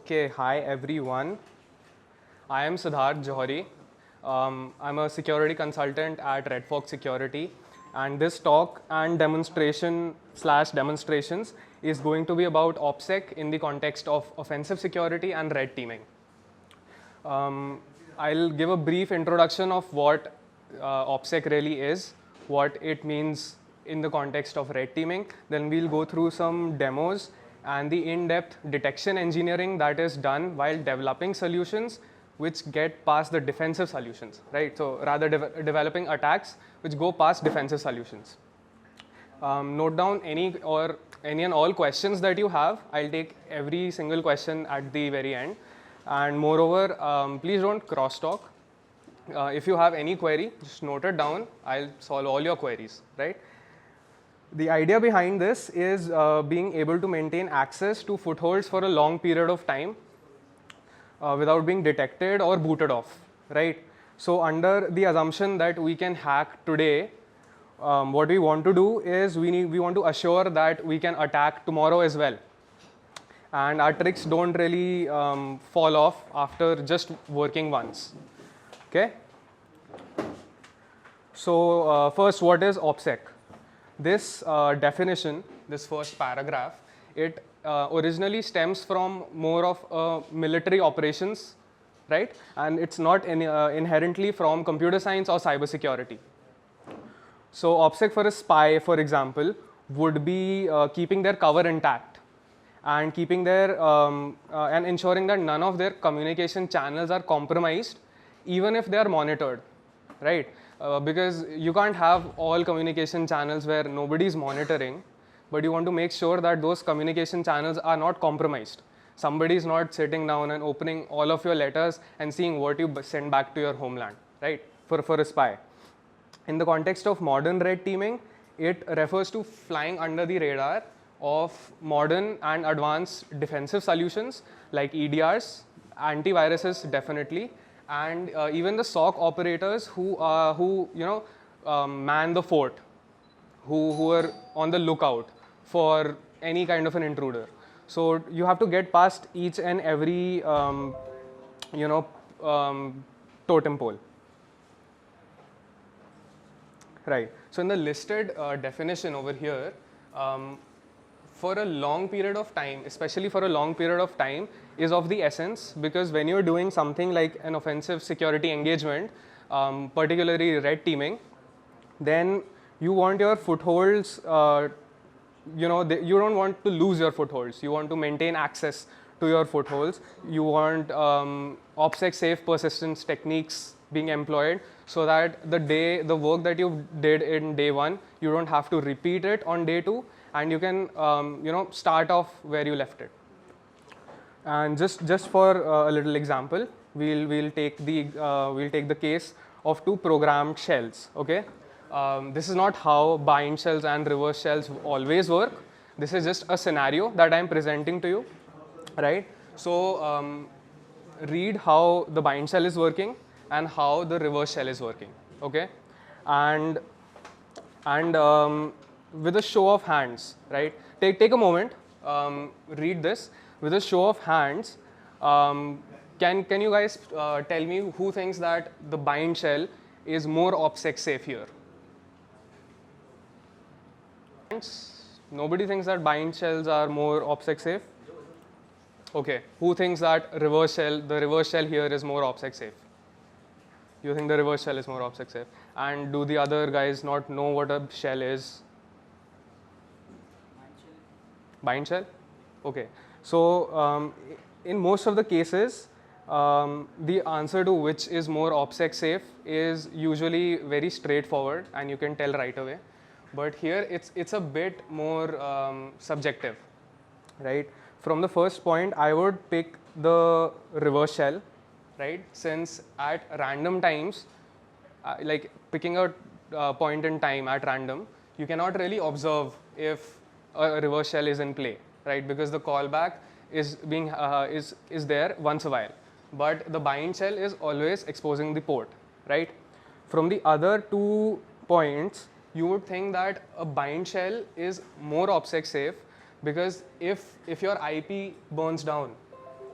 Okay, hi everyone. I am Siddharth Johri. I'm a security consultant at Redfox Security, and this talk and demonstrations is going to be about OPSEC in the context of offensive security and red teaming. I'll give a brief introduction of what OPSEC really is, what it means in the context of red teaming. Then we'll go through some demos and the in-depth detection engineering that is done while developing solutions which get past the defensive solutions, right? So rather developing attacks which go past defensive solutions. Note down any and all questions that you have. I'll take every single question at the very end. And moreover, please don't crosstalk. If you have any query, just note it down. I'll solve all your queries, right? The idea behind this is being able to maintain access to footholds for a long period of time without being detected or booted off, right? So under the assumption that we can hack today, what we want to do is we want to assure that we can attack tomorrow as well. And our tricks don't really fall off after just working once, okay? So first, what is OPSEC? This definition, this first paragraph, it originally stems from more of military operations, right? And it's not inherently from computer science or cybersecurity. So OPSEC for a spy, for example, would be keeping their cover intact and keeping their and ensuring that none of their communication channels are compromised, even if they are monitored, right? Because you can't have all communication channels where nobody is monitoring, but you want to make sure that those communication channels are not compromised. Somebody is not sitting down and opening all of your letters and seeing what you send back to your homeland, right? For a spy. In the context of modern red teaming, it refers to flying under the radar of modern and advanced defensive solutions like EDRs, antiviruses definitely, and even the SOC operators who man the fort, who are on the lookout for any kind of an intruder. So you have to get past each and every totem pole. Right. So in the listed definition over here, for a long period of time, especially for a long period of time, is of the essence, because when you're doing something like an offensive security engagement, particularly red teaming, then you want your footholds, you don't want to lose your footholds. You want to maintain access to your footholds. You want OPSEC safe persistence techniques being employed so that the work that you did in day one, you don't have to repeat it on day two, and you can start off where you left it. And just for a little example, we'll take the case of two programmed shells. Okay, this is not how bind shells and reverse shells always work. This is just a scenario that I'm presenting to you, right? So read how the bind shell is working and how the reverse shell is working. Okay, and with a show of hands, right? Take a moment, read this. With a show of hands, can you guys tell me who thinks that the bind shell is more OPSEC safe here? Nobody thinks that bind shells are more OPSEC safe? Okay, who thinks that the reverse shell here is more OPSEC safe? You think the reverse shell is more OPSEC safe? And do the other guys not know what a shell is? Bind shell? Okay. So in most of the cases, the answer to which is more OPSEC safe is usually very straightforward, and you can tell right away. But here it's a bit more subjective, right? From the first point, I would pick the reverse shell, right? Since at random times, like picking a point in time at random, you cannot really observe if a reverse shell is in play, right? Because the callback is there once a while, but the bind shell is always exposing the port, right? From the other 2 points, you would think that a bind shell is more OPSEC safe, because if your IP burns down,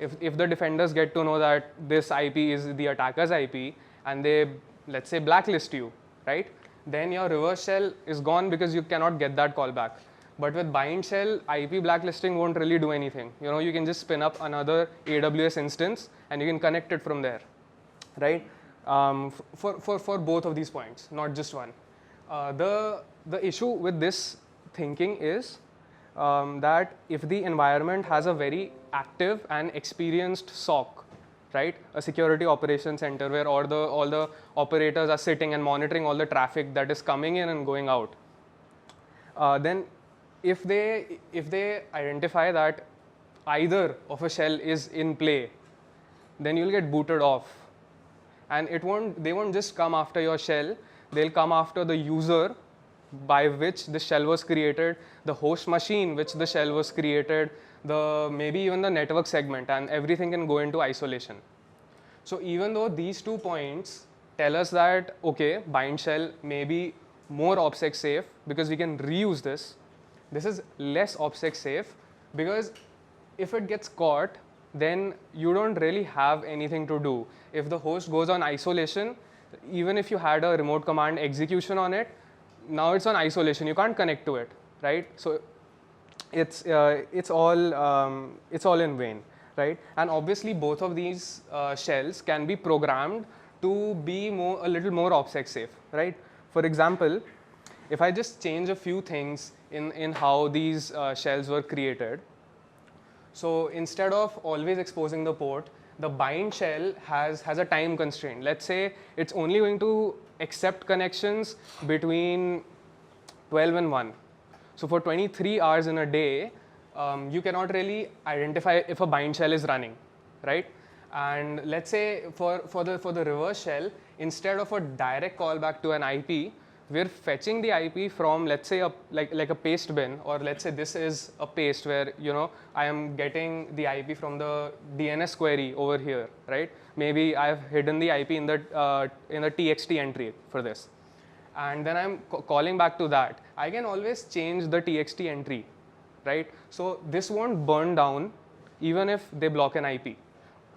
if the defenders get to know that this IP is the attacker's IP and they, let's say, blacklist you, right? Then your reverse shell is gone because you cannot get that call back. But with bind shell, IP blacklisting won't really do anything. You can just spin up another AWS instance and you can connect it from there, right? For both of these points, not just one. The issue with this thinking is that if the environment has a very active and experienced SOC, right, a security operations center where all the operators are sitting and monitoring all the traffic that is coming in and going out, then if they identify that either of a shell is in play, then you'll get booted off, and they won't just come after your shell. They'll come after the user by which the shell was created, the host machine which the shell was created, maybe even the network segment, and everything can go into isolation. So even though these 2 points tell us that, okay, bind shell may be more OPSEC safe because we can reuse this is less OPSEC safe because if it gets caught, then you don't really have anything to do. If the host goes on isolation, even if you had a remote command execution on it, now it's on isolation. You can't connect to it, right? So it's all in vain, right? And obviously, both of these shells can be programmed to be a little more OPSEC safe, right? For example, if I just change a few things in how these shells were created. So instead of always exposing the port, the bind shell has a time constraint. Let's say it's only going to accept connections between 12 and 1. So for 23 hours in a day, you cannot really identify if a bind shell is running, right? And let's say for the reverse shell, instead of a direct callback to an IP, we're fetching the IP from, let's say, like a paste bin, or let's say this is a paste where I am getting the IP from the DNS query over here, right? Maybe I've hidden the IP in the TXT entry for this, and then I'm calling back to that. I can always change the TXT entry, right? So this won't burn down even if they block an IP.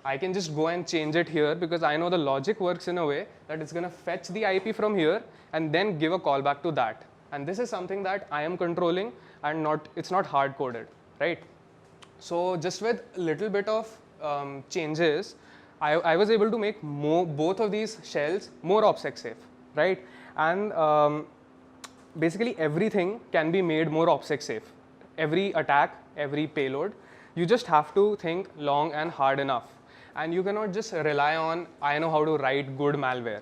I can just go and change it here because I know the logic works in a way that it's going to fetch the IP from here and then give a callback to that. And this is something that I am controlling and it's not hard coded, right? So just with a little bit of changes, I was able to make both of these shells more OPSEC safe, right? And basically everything can be made more OPSEC safe. Every attack, every payload, you just have to think long and hard enough. And you cannot just rely on, I know how to write good malware,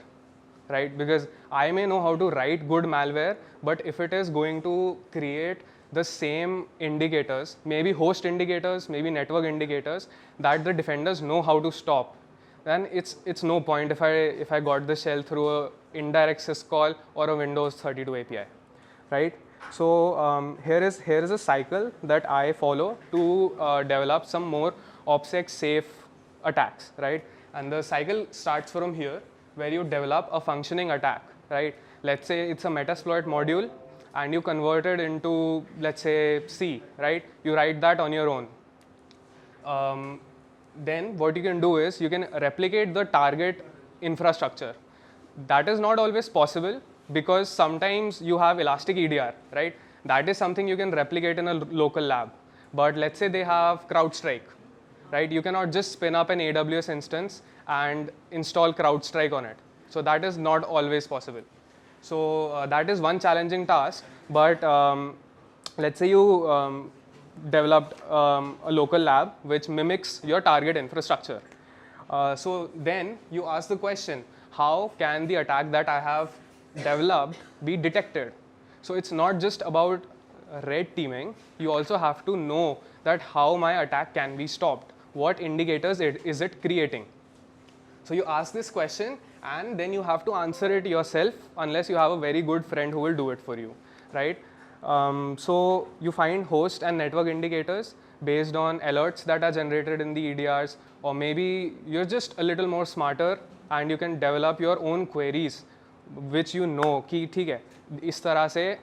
right? Because I may know how to write good malware, but if it is going to create the same indicators, maybe host indicators, maybe network indicators, that the defenders know how to stop, then it's no point if I got the shell through a indirect syscall or a Windows 32 API, right? So here is a cycle that I follow to develop some more OPSEC safe attacks, right? And the cycle starts from here, where you develop a functioning attack, right? Let's say it's a Metasploit module and you convert it into, let's say, C, right? You write that on your own. Then what you can do is you can replicate the target infrastructure. That is not always possible because sometimes you have elastic EDR, right? That is something you can replicate in a local lab. But let's say they have CrowdStrike, right? You cannot just spin up an AWS instance and install CrowdStrike on it. So that is not always possible. So that is one challenging task. But let's say you developed a local lab which mimics your target infrastructure. So then you ask the question, how can the attack that I have developed be detected? So it's not just about red teaming. You also have to know that how my attack can be stopped. What indicators is it creating? So you ask this question and then you have to answer it yourself unless you have a very good friend who will do it for you, right? So you find host and network indicators based on alerts that are generated in the EDRs, or maybe you're just a little more smarter and you can develop your own queries which you know कि ठीक है इस तरह से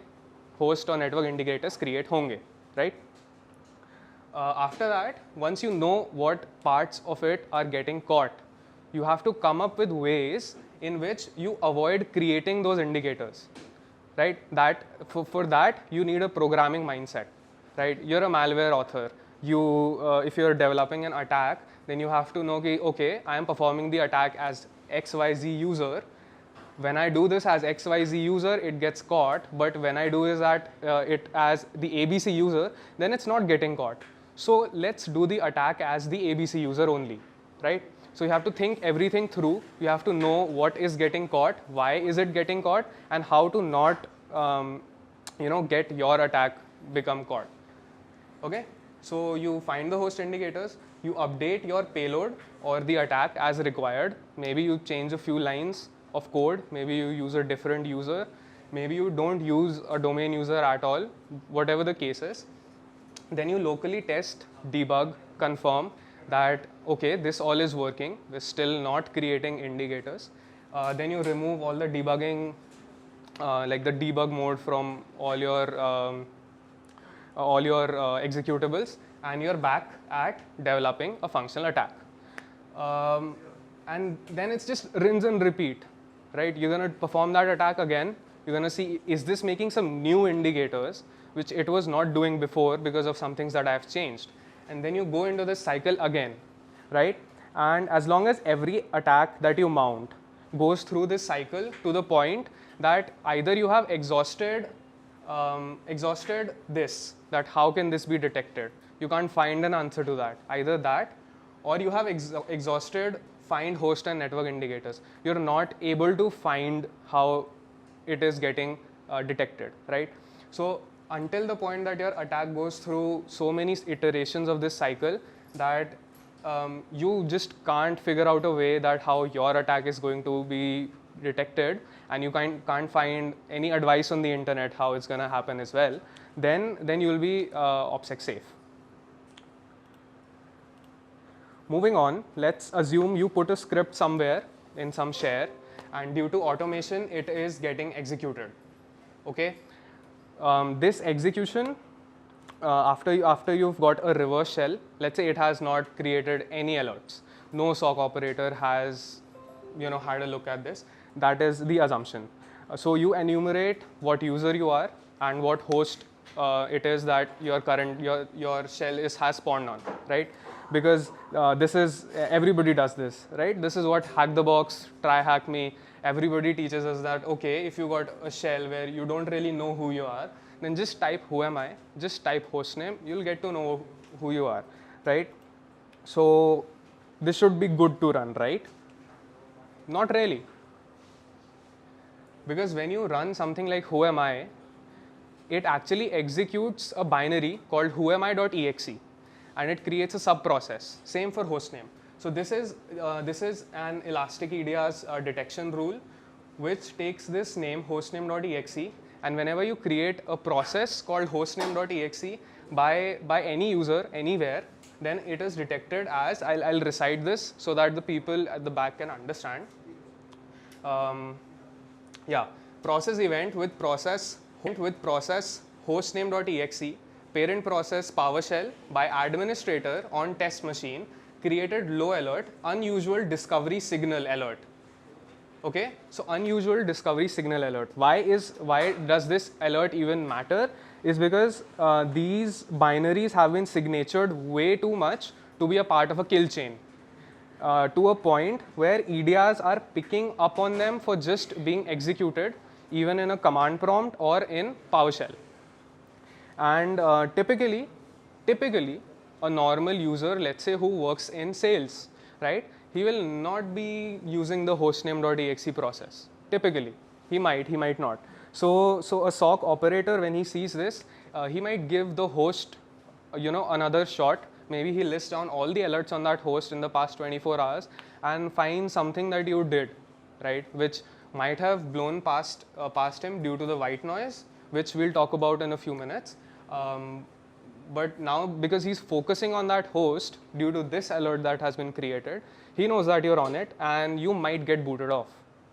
host और network indicators create होंगे, right? After that, once you know what parts of it are getting caught, you have to come up with ways in which you avoid creating those indicators, right? That for that you need a programming mindset, right? You're a malware author. If you're developing an attack, then you have to know, okay, I am performing the attack as XYZ user. When I do this as XYZ user, it gets caught, but when I do it as the ABC user, then it's not getting caught. So let's do the attack as the ABC user only, right? So you have to think everything through. You have to know what is getting caught, why is it getting caught, and how to not, get your attack become caught. Okay? So you find the host indicators, you update your payload or the attack as required. Maybe you change a few lines of code, maybe you use a different user, maybe you don't use a domain user at all, whatever the case is. Then you locally test, debug, confirm that, okay, this all is working, we're still not creating indicators. Then you remove all the debugging, like the debug mode from all your executables, and you're back at developing a functional attack. And then it's just rinse and repeat, right? You're going to perform that attack again. You're going to see, is this making some new indicators, which it was not doing before because of some things that I have changed. And then you go into this cycle again, right? And as long as every attack that you mount goes through this cycle to the point that either you have exhausted this, that how can this be detected? You can't find an answer to that. Either that, or you have exhausted find host and network indicators. You're not able to find how it is getting detected, right? So until the point that your attack goes through so many iterations of this cycle that you just can't figure out a way that how your attack is going to be detected, and you can't find any advice on the internet how it's going to happen as well, then you will be OPSEC safe. Moving on, let's assume you put a script somewhere in some share, and due to automation, it is getting executed. Okay, this execution, after you've got a reverse shell, let's say it has not created any alerts. No SOC operator has, had a look at this. That is the assumption. So you enumerate what user you are and what host it is that your shell has spawned on, right? Because this is, everybody does this, right? This is what Hack the Box, Try Hack Me, everybody teaches us that, okay, if you got a shell where you don't really know who you are, then just type who am I, just type host name, you'll get to know who you are, right? So this should be good to run, right? Not really. Because when you run something like who am I, it actually executes a binary called whoami.exe, and it creates a sub-process. Same for hostname. So this is an Elastic EDR's detection rule, which takes this name hostname.exe, and whenever you create a process called hostname.exe by any user anywhere, then it is detected as, I'll recite this so that the people at the back can understand. Process event with process hostname.exe, parent process PowerShell by administrator on test machine created low alert, unusual discovery signal alert. Okay, so unusual discovery signal alert. Why does this alert even matter? Is because these binaries have been signatured way too much to be a part of a kill chain. To a point where EDRs are picking up on them for just being executed, even in a command prompt or in PowerShell. And typically, a normal user, let's say who works in sales, right? He will not be using the hostname.exe process. Typically, he might not. So a SOC operator, when he sees this, he might give the host, another shot. Maybe he lists down all the alerts on that host in the past 24 hours and finds something that you did, right? Which might have blown past him due to the white noise, which we'll talk about in a few minutes. But now, because he's focusing on that host due to this alert that has been created, he knows that you're on it and you might get booted off,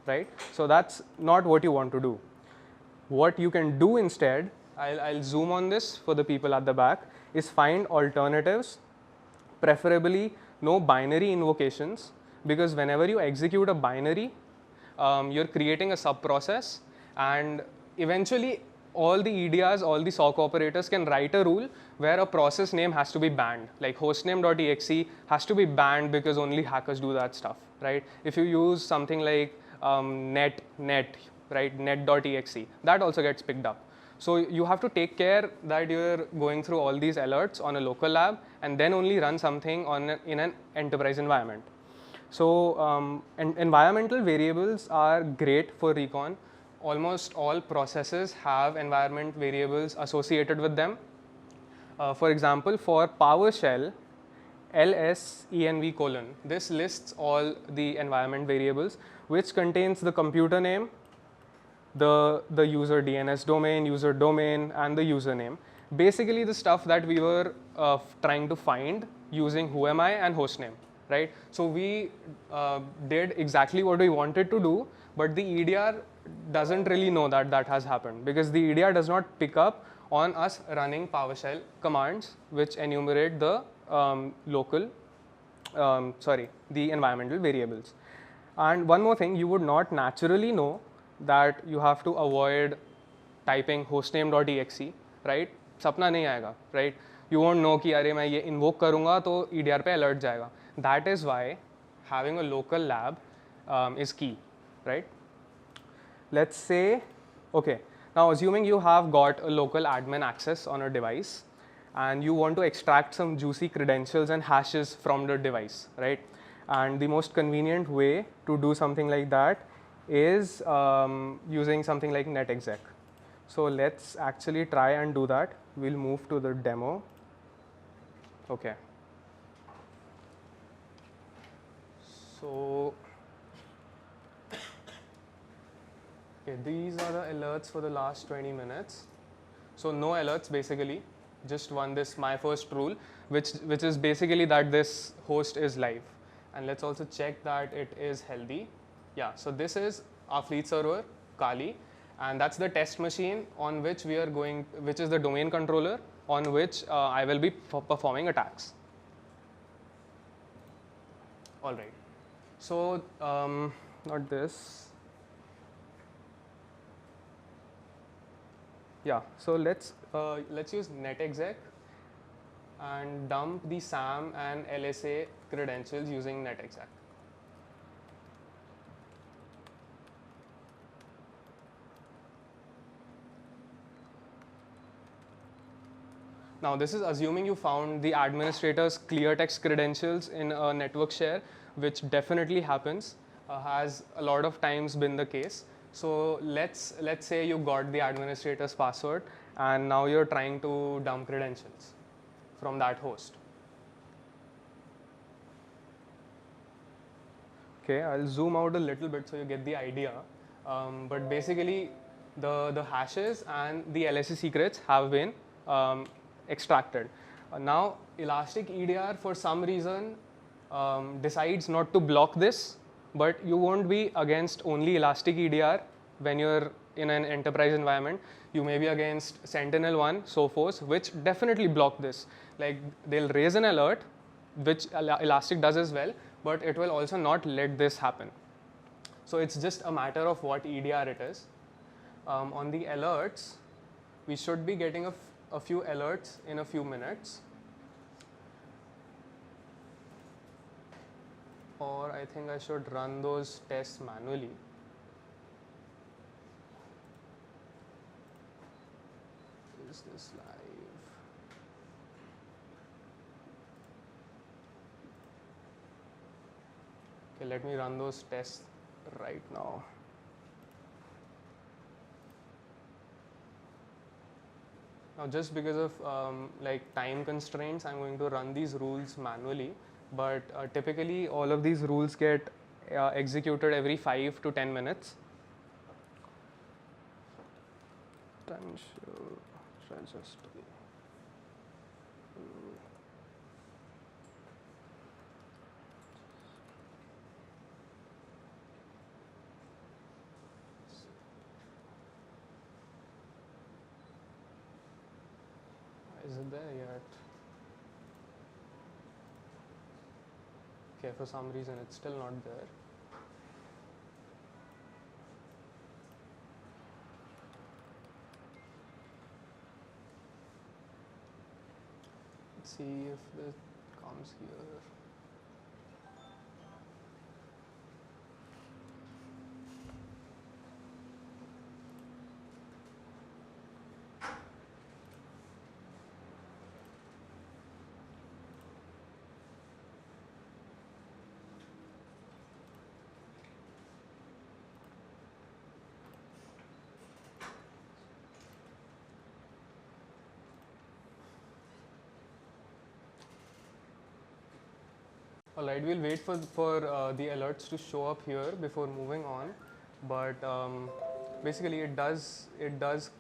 right? So that's not what you want to do. What you can do instead I'll zoom on this for the people at the back, is find alternatives, preferably no binary invocations, because whenever you execute a binary, you're creating a sub-process, and eventually all the EDRs, all the SOC operators can write a rule where a process name has to be banned. Like hostname.exe has to be banned because only hackers do that stuff, right? If you use something like net, right, net.exe, that also gets picked up. So you have to take care that you're going through all these alerts on a local lab and then only run something in an enterprise environment. So environmental variables are great for recon. Almost all processes have environment variables associated with them. For example, for PowerShell, lsenv : this lists all the environment variables, which contains the computer name, the user DNS domain, user domain, and the username. Basically, the stuff that we were trying to find using whoami and hostname, right? So we did exactly what we wanted to do, but the EDR doesn't really know that that has happened, because the EDR does not pick up on us running PowerShell commands which enumerate the the environmental variables. And one more thing, you would not naturally know that you have to avoid typing hostname.exe, right? सपना नहीं आएगा, right? You won't know कि अरे मैं ये invoke करूँगा तो EDR पे alert जाएगा. That is why having a local lab is key, right? Let's say, okay, now assuming you have got a local admin access on a device and you want to extract some juicy credentials and hashes from the device, right? And the most convenient way to do something like that is using something like netexec. So let's actually try and do that. We'll move to the demo. Okay. So okay, these are the alerts for the last 20 minutes. So no alerts basically, just this my first rule, which is basically that this host is live. And let's also check that it is healthy. Yeah, so this is our fleet server, Kali, and that's the test machine on which we are going, which is the domain controller on which I will be performing attacks. All right. So not this. Yeah. So let's use netexec and dump the SAM and LSA credentials using netexec. Now this is assuming you found the administrator's clear text credentials in a network share, which definitely happens, has a lot of times been the case. So let's say you got the administrator's password and now you're trying to dump credentials from that host. Okay, I'll zoom out a little bit so you get the idea. But basically, the hashes and the LSA secrets have been extracted. Now, Elastic EDR for some reason decides not to block this, but you won't be against only Elastic EDR when you're in an enterprise environment. You may be against Sentinel-1, Sophos, which definitely block this. Like they'll raise an alert, which Elastic does as well, but it will also not let this happen. So it's just a matter of what EDR it is. On the alerts, we should be getting a few alerts in a few minutes. Or I think I should run those tests manually. Is this live? Okay, let me run those tests right now. Now, just because of like time constraints, I'm going to run these rules manually. But typically, all of these rules get executed every 5 to 10 minutes. Potential registry. Is it there yet? Okay, for some reason it's still not there. Let's see if it comes here. Alright, we'll wait for the alerts to show up here before moving on, but basically it does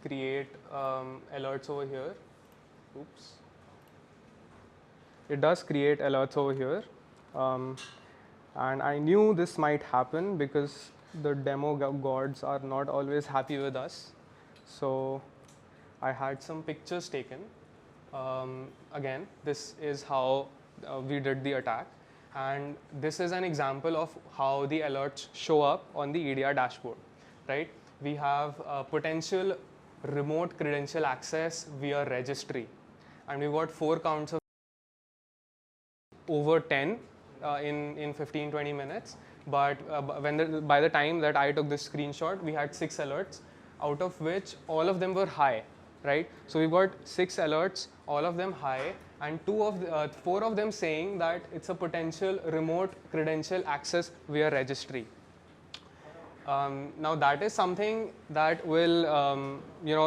create alerts over here. Oops. It does create alerts over here, and I knew this might happen because the demo gods are not always happy with us. So I had some pictures taken. Again, this is how we did the attack. And this is an example of how the alerts show up on the EDR dashboard, right? We have potential remote credential access via registry, and we've got 4 counts of over 10 in 15-20 minutes. But by the time that I took this screenshot, we had 6 alerts, out of which all of them were high, right? So we've got 6 alerts, all of them high, and 4 of them saying that it's a potential remote credential access via registry. Now that is something that will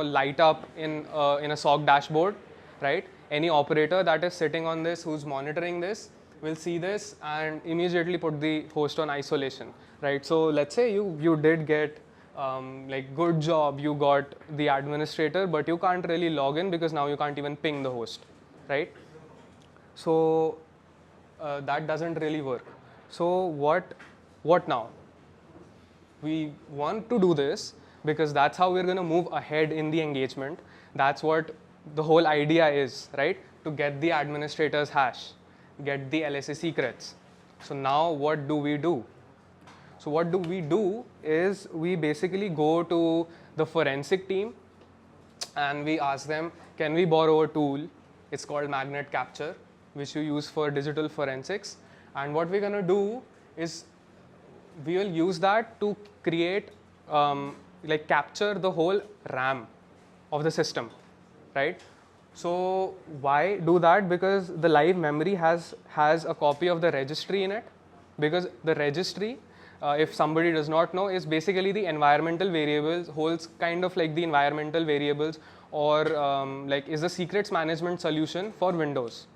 light up in a SOC dashboard, right? Any operator that is sitting on this, who's monitoring this, will see this and immediately put the host on isolation, right? So let's say you did get like good job, you got the administrator, but you can't really log in because now you can't even ping the host, right? So that doesn't really work. So what now? We want to do this because that's how we're going to move ahead in the engagement. That's what the whole idea is, right? To get the administrator's hash, get the LSA secrets. So now what do we do? So what do we do is we basically go to the forensic team and we ask them, can we borrow a tool? It's called magnet capture, which you use for digital forensics. And what we're going to do is we will use that to create, like capture the whole RAM of the system, right? So why do that? Because the live memory has a copy of the registry in it. Because the registry, if somebody does not know, is basically the environmental variables, holds kind of like the environmental variables, or like is the secrets management solution for Windows.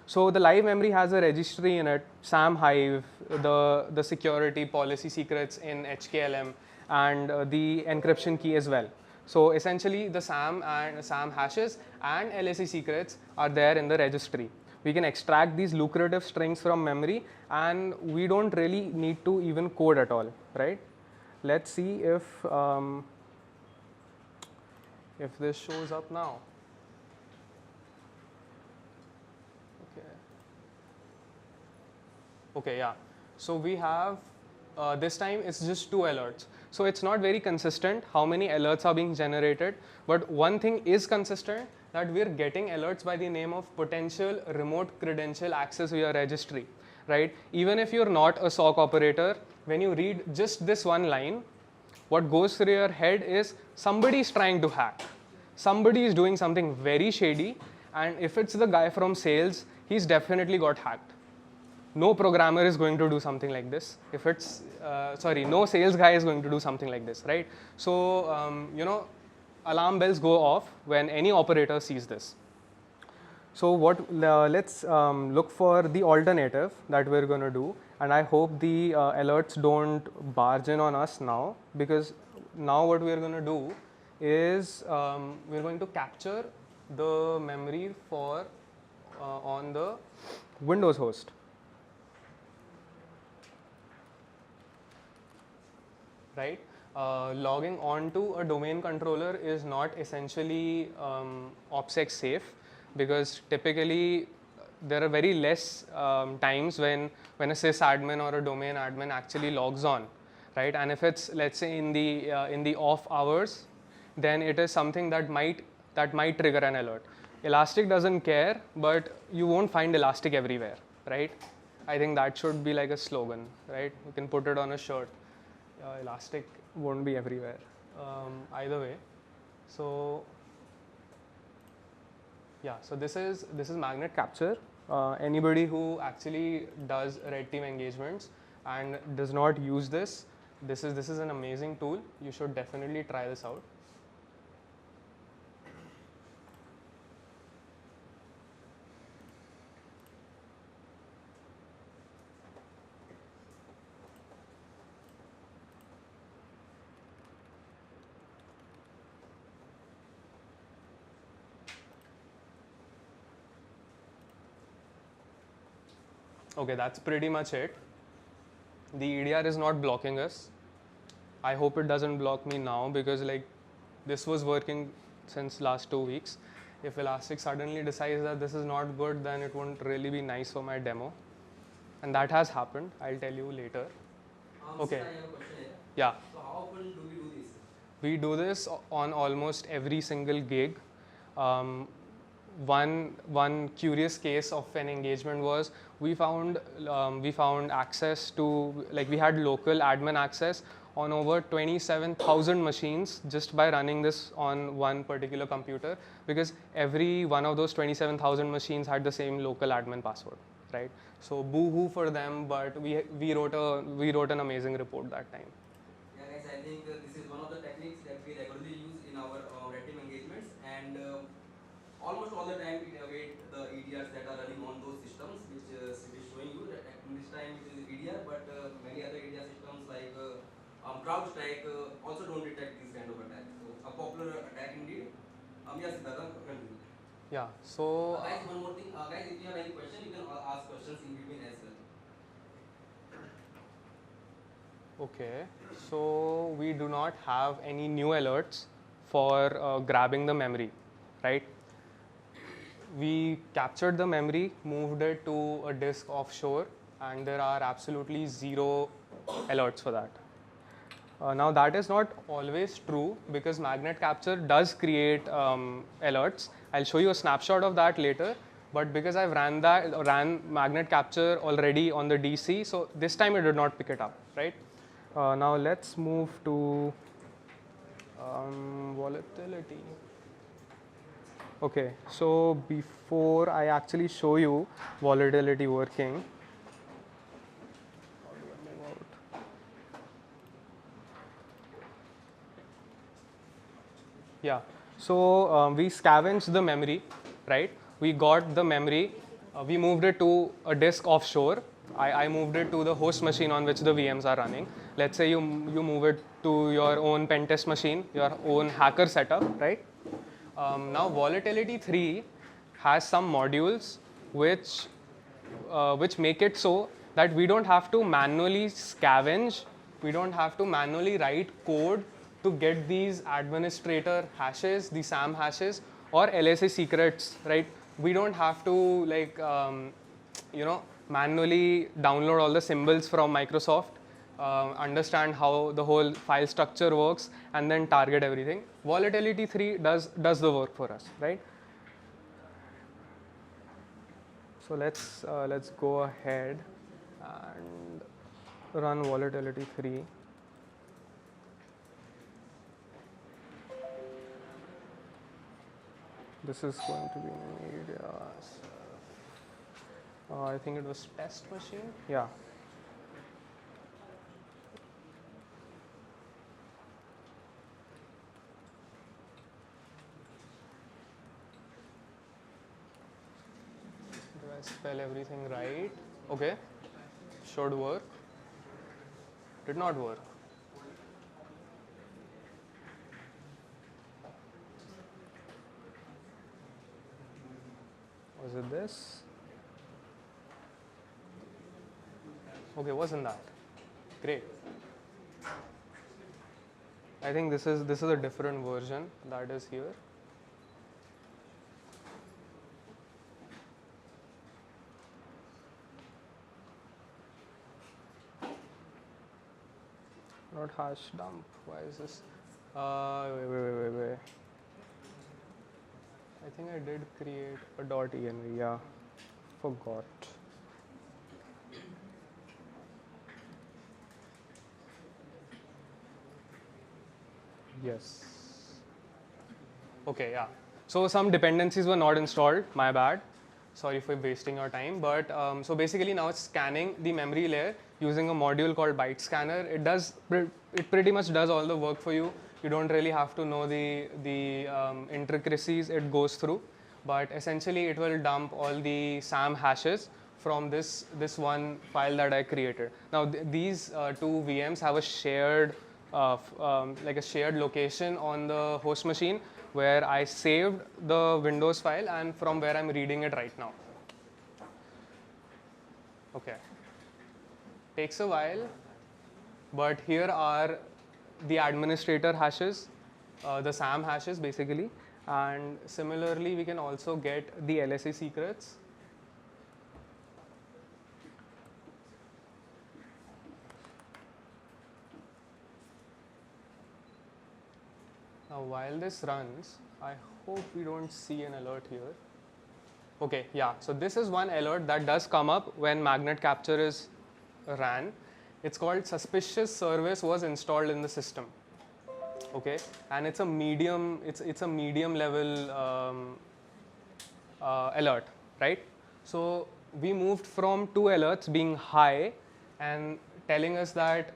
So the live memory has a registry in it, SAM Hive, the security policy secrets in HKLM, and the encryption key as well. So essentially the SAM hashes and LSE secrets are there in the registry. We can extract these lucrative strings from memory and we don't really need to even code at all, right? Let's see if this shows up now. Okay, yeah. So we have, this time it's just 2 alerts. So it's not very consistent how many alerts are being generated, but one thing is consistent, that we're getting alerts by the name of potential remote credential access via registry, right? Even if you're not a SOC operator, when you read just this one line, what goes through your head is somebody is trying to hack. Somebody is doing something very shady, and if it's the guy from sales, he's definitely got hacked. No programmer is going to do something like this. If it's, no sales guy is going to do something like this, right? So, alarm bells go off when any operator sees this. So let's look for the alternative that we're going to do. And I hope the alerts don't barge in on us now, because now what we're going to do is we're going to capture the memory for on the Windows host. Right? logging onto a domain controller is not essentially OPSEC safe, because typically there are very less times when a sysadmin or a domain admin actually logs on, right? And if it's, let's say, in the off hours, then it is something that might trigger an alert. Elastic doesn't care, but you won't find Elastic everywhere, right? I think that should be like a slogan, right? You can put it on a shirt. Elastic won't be everywhere. Either way. So yeah, so this is magnet capture. Anybody who actually does red team engagements and does not use this, this is an amazing tool. You should definitely try this out. Okay, that's pretty much it. The EDR is not blocking us. I hope it doesn't block me now, because like this was working since last 2 weeks. If Elastic suddenly decides that this is not good, then it won't really be nice for my demo. And that has happened. I'll tell you later. Okay. I have a question here. Yeah. So how often do we do this? We do this on almost every single gig. One curious case of an engagement was we found access to, like, we had local admin access on over 27,000 machines just by running this on one particular computer, because every one of those 27,000 machines had the same local admin password, right? So boo-hoo for them, but we wrote an amazing report that time. Yeah, guys, I think this is one of the techniques that we regularly use in our red team engagements, and almost all the time we await the EDRs that are running on those systems, which is showing you that this time it is EDR, but many other EDR systems like CrowdStrike also don't detect this kind of attack. So a popular attack indeed. Yes, Siddharth, continue. Yeah. So guys, one more thing. Guys, if you have any question, you can ask questions in between as well. okay. So we do not have any new alerts for grabbing the memory, right? We captured the memory, moved it to a disk offshore, and there are absolutely zero alerts for that. Now that is not always true, because magnet capture does create alerts. I'll show you a snapshot of that later. But because I've ran magnet capture already on the DC, so this time it did not pick it up, right? Now let's move to volatility. Okay, so before I actually show you volatility working, yeah, so we scavenged the memory, right? We got the memory, we moved it to a disk offshore. I moved it to the host machine on which the VMs are running. Let's say you move it to your own pen test machine, your own hacker setup, right? Now volatility 3 has some modules which make it so that we don't have to manually scavenge, we don't have to manually write code to get these administrator hashes, the SAM hashes, or LSA secrets, right? We don't have to manually download all the symbols from Microsoft, understand how the whole file structure works, and then target everything. Volatility 3 does the work for us, right? So let's go ahead and run volatility 3. This is going to be media. I think it was test machine. Yeah. Do I spell everything right? Okay. Should work. Did not work. Was it this? Okay, wasn't that? Great. I think this is a different version that is here. Not hash dump. Why is this? Wait. I think I did create a .env. Yeah, forgot. Yes. Okay, yeah. So some dependencies were not installed. My bad. Sorry for wasting your time. But so basically now it's scanning the memory layer using a module called byte scanner. It pretty much does all the work for you. You don't really have to know the intricacies it goes through. But essentially it will dump all the SAM hashes from this one file that I created. Now these two VMs have a shared like a shared location on the host machine where I saved the Windows file and from where I'm reading it right now. Okay, takes a while, but here are the administrator hashes, the SAM hashes basically, and similarly we can also get the LSA secrets. Now while this runs, I hope we don't see an alert here. Okay, yeah, so this is one alert that does come up when magnet capture is ran. It's called suspicious service was installed in the system. Okay, and it's a medium level alert, right? So we moved from 2 alerts being high and telling us that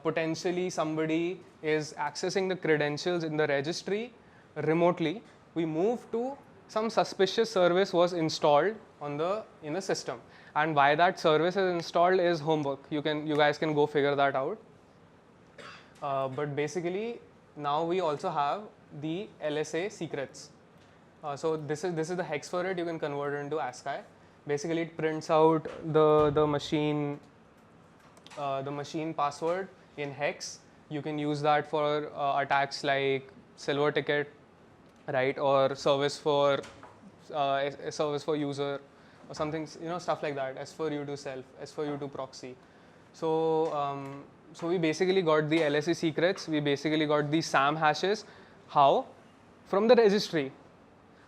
potentially somebody is accessing the credentials in the registry remotely. We moved to some suspicious service was installed in the system, and why that service is installed is homework. You guys can go figure that out. But basically now we also have the LSA secrets. So this is the hex for it. You can convert it into ASCII. Basically it prints out the machine password in hex. You can use that for attacks like silver ticket, right, or service for user or something, stuff like that. S for you to self, S for you to proxy. So so we basically got the LSE secrets. We basically got the SAM hashes. How? From the registry.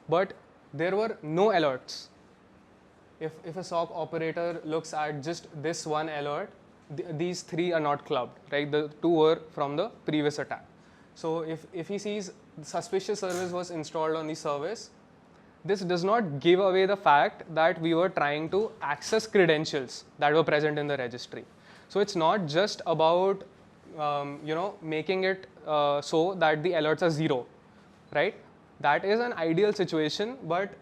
But there were no alerts. If a SOC operator looks at just this one alert, these 3 are not clubbed, right? The 2 were from the previous attack. So if he sees suspicious service was installed on the service, this does not give away the fact that we were trying to access credentials that were present in the registry. So it's not just about making it so that the alerts are 0, right? That is an ideal situation, but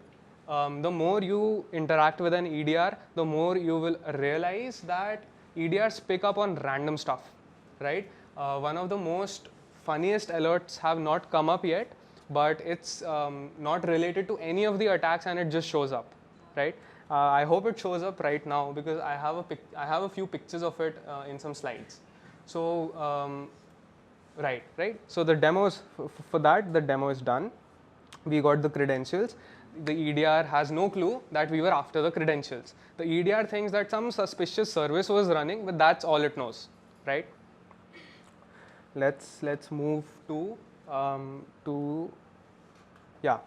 the more you interact with an EDR, the more you will realize that EDRs pick up on random stuff, right? One of the most funniest alerts have not come up yet, but it's not related to any of the attacks and it just shows up, right? I hope it shows up right now because I have a few pictures of it in some slides. So right. So the demos for that, the demo is done. We got the credentials. The EDR has no clue that we were after the credentials. The EDR thinks that some suspicious service was running, but that's all it knows, right? Let's move to yeah.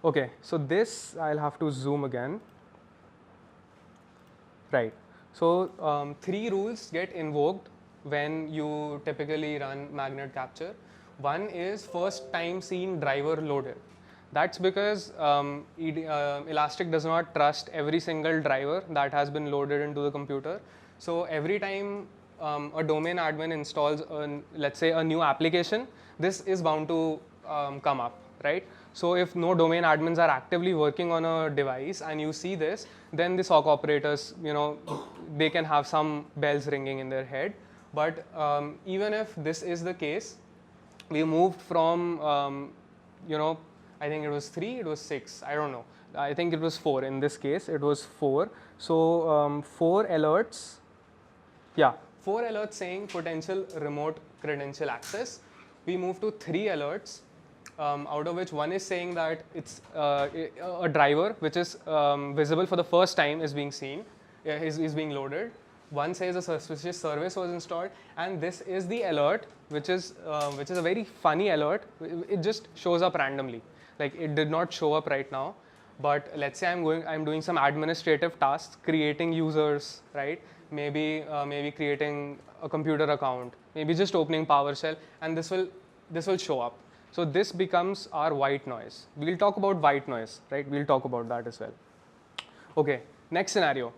Okay, so this I'll have to zoom again. Right. So 3 rules get invoked when you typically run magnet capture. One is first time seen driver loaded. That's because Elastic does not trust every single driver that has been loaded into the computer. So every time a domain admin installs, let's say, a new application, this is bound to come up, right? So if no domain admins are actively working on a device and you see this, then the SOC operators, they can have some bells ringing in their head. But even if this is the case, we moved from, I think it was 3, it was 6, I don't know. I think it was 4 in this case, it was 4. So 4 alerts, yeah, 4 alerts saying potential remote credential access. we move to 3 alerts, out of which one is saying that it's a driver which is visible for the first time is being seen, is being loaded. One says a suspicious service was installed, and this is the alert, which is a very funny alert. It just shows up randomly, like it did not show up right now. But let's say I'm doing some administrative tasks, creating users, right? Maybe creating a computer account, maybe just opening PowerShell, and this will show up. So this becomes our white noise. We'll talk about white noise, right? We'll talk about that as well. Okay, next scenario.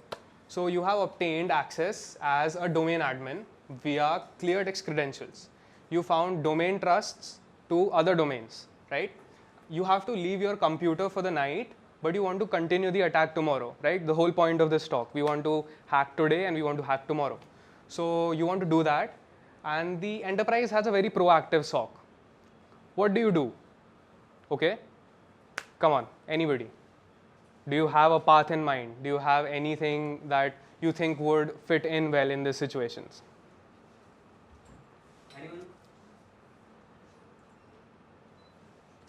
So you have obtained access as a domain admin via clear text credentials. You found domain trusts to other domains, right? You have to leave your computer for the night, but you want to continue the attack tomorrow, right? The whole point of this talk, we want to hack today and we want to hack tomorrow. So you want to do that, and the enterprise has a very proactive SOC. What do you do? Okay, come on, anybody. Do you have a path in mind? Do you have anything that you think would fit in well in these situations? Anyone?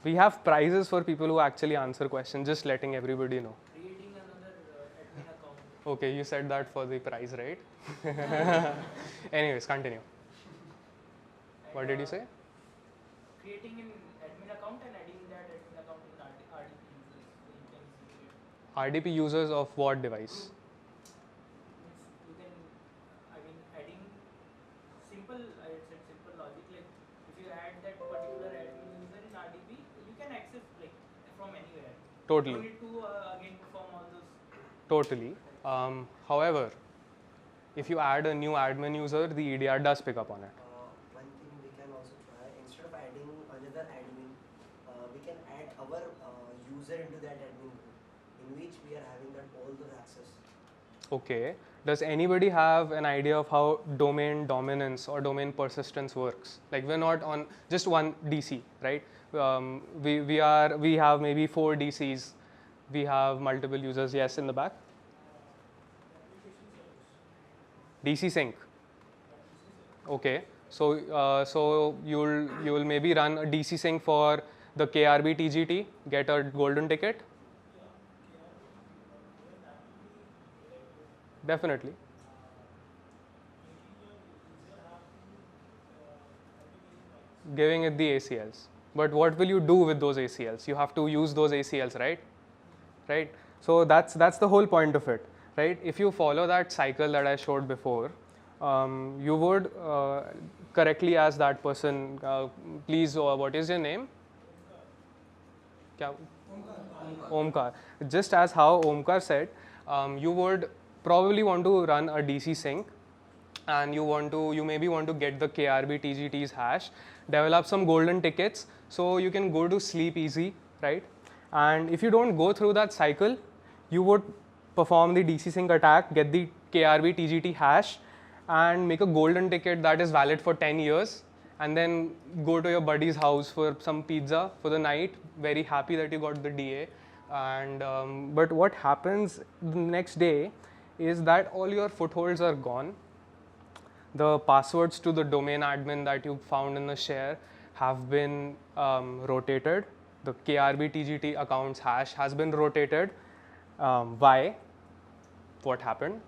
We have prizes for people who actually answer questions, just letting everybody know. Creating another admin account. Okay, you said that for the prize, right? Anyways, continue. And, What did you say? Creating an admin account and adding that admin account in RDP users. RDP users of what device? You can, adding simple, I said simple logic, like if you add that particular admin user in RDP, you can access like from anywhere. Totally. You don't need to again perform all those. Totally. However, if you add a new admin user, the EDR does pick up on it. One thing we can also try, instead of adding another admin, we can add our user into that admin group, in which we are having that all those access. Okay. Does anybody have an idea of how domain dominance or domain persistence works? Like we're not on just one DC, right? We have maybe 4 DCs. We have multiple users. Yes, in the back. DC sync. Okay. So you'll maybe run a DC sync for the KRB TGT, get a golden ticket. Definitely. Giving it the ACLs. But what will you do with those ACLs? You have to use those ACLs, right? Right. So that's the whole point of it, right? If you follow that cycle that I showed before, you would correctly ask that person, please, what is your name? Omkar. Just as how Omkar said, you would probably want to run a DC sync, and you maybe want to get the KRB TGT's hash, develop some golden tickets so you can go to sleep easy, right? And if you don't go through that cycle, you would perform the DC sync attack, get the KRB TGT hash, and make a golden ticket that is valid for 10 years, and then go to your buddy's house for some pizza for the night, very happy that you got the DA. And but what happens the next day is that all your footholds are gone. The passwords to the domain admin that you found in the share have been rotated. The KRB TGT account's hash has been rotated. Why? What happened?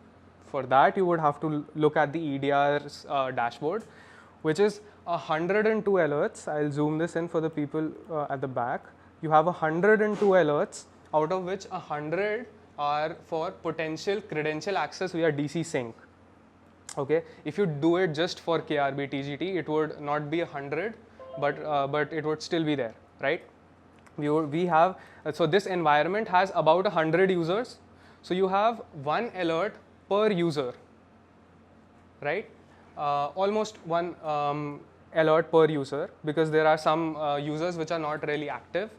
For that, you would have to look at the EDR's dashboard, which is 102 alerts. I'll zoom this in for the people at the back. You have 102 alerts, out of which 100 are for potential credential access via DC sync. Okay, if you do it just for KRB TGT, it would not be 100, but it would still be there, right? We have so this environment has about 100 users, so you have one alert per user, right? Almost one alert per user, because there are some users which are not really active,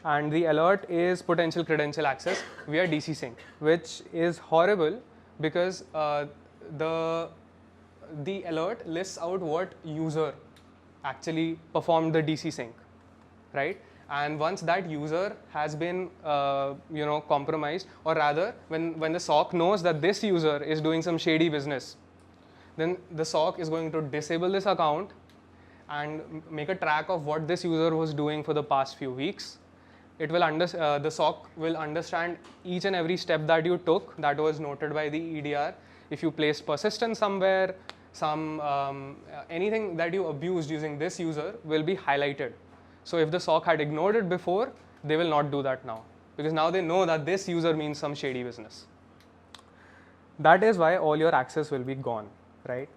and the alert is potential credential access via DC sync, which is horrible because the alert lists out what user actually performed the DC sync, right? And once that user has been compromised, or rather when the SOC knows that this user is doing some shady business, then the SOC is going to disable this account and make a track of what this user was doing for the past few weeks. It will the SOC will understand each and every step that you took that was noted by the EDR. If you placed persistence somewhere, anything that you abused using this user will be highlighted. So if the SOC had ignored it before, they will not do that now, because now they know that this user means some shady business. That is why all your access will be gone, right?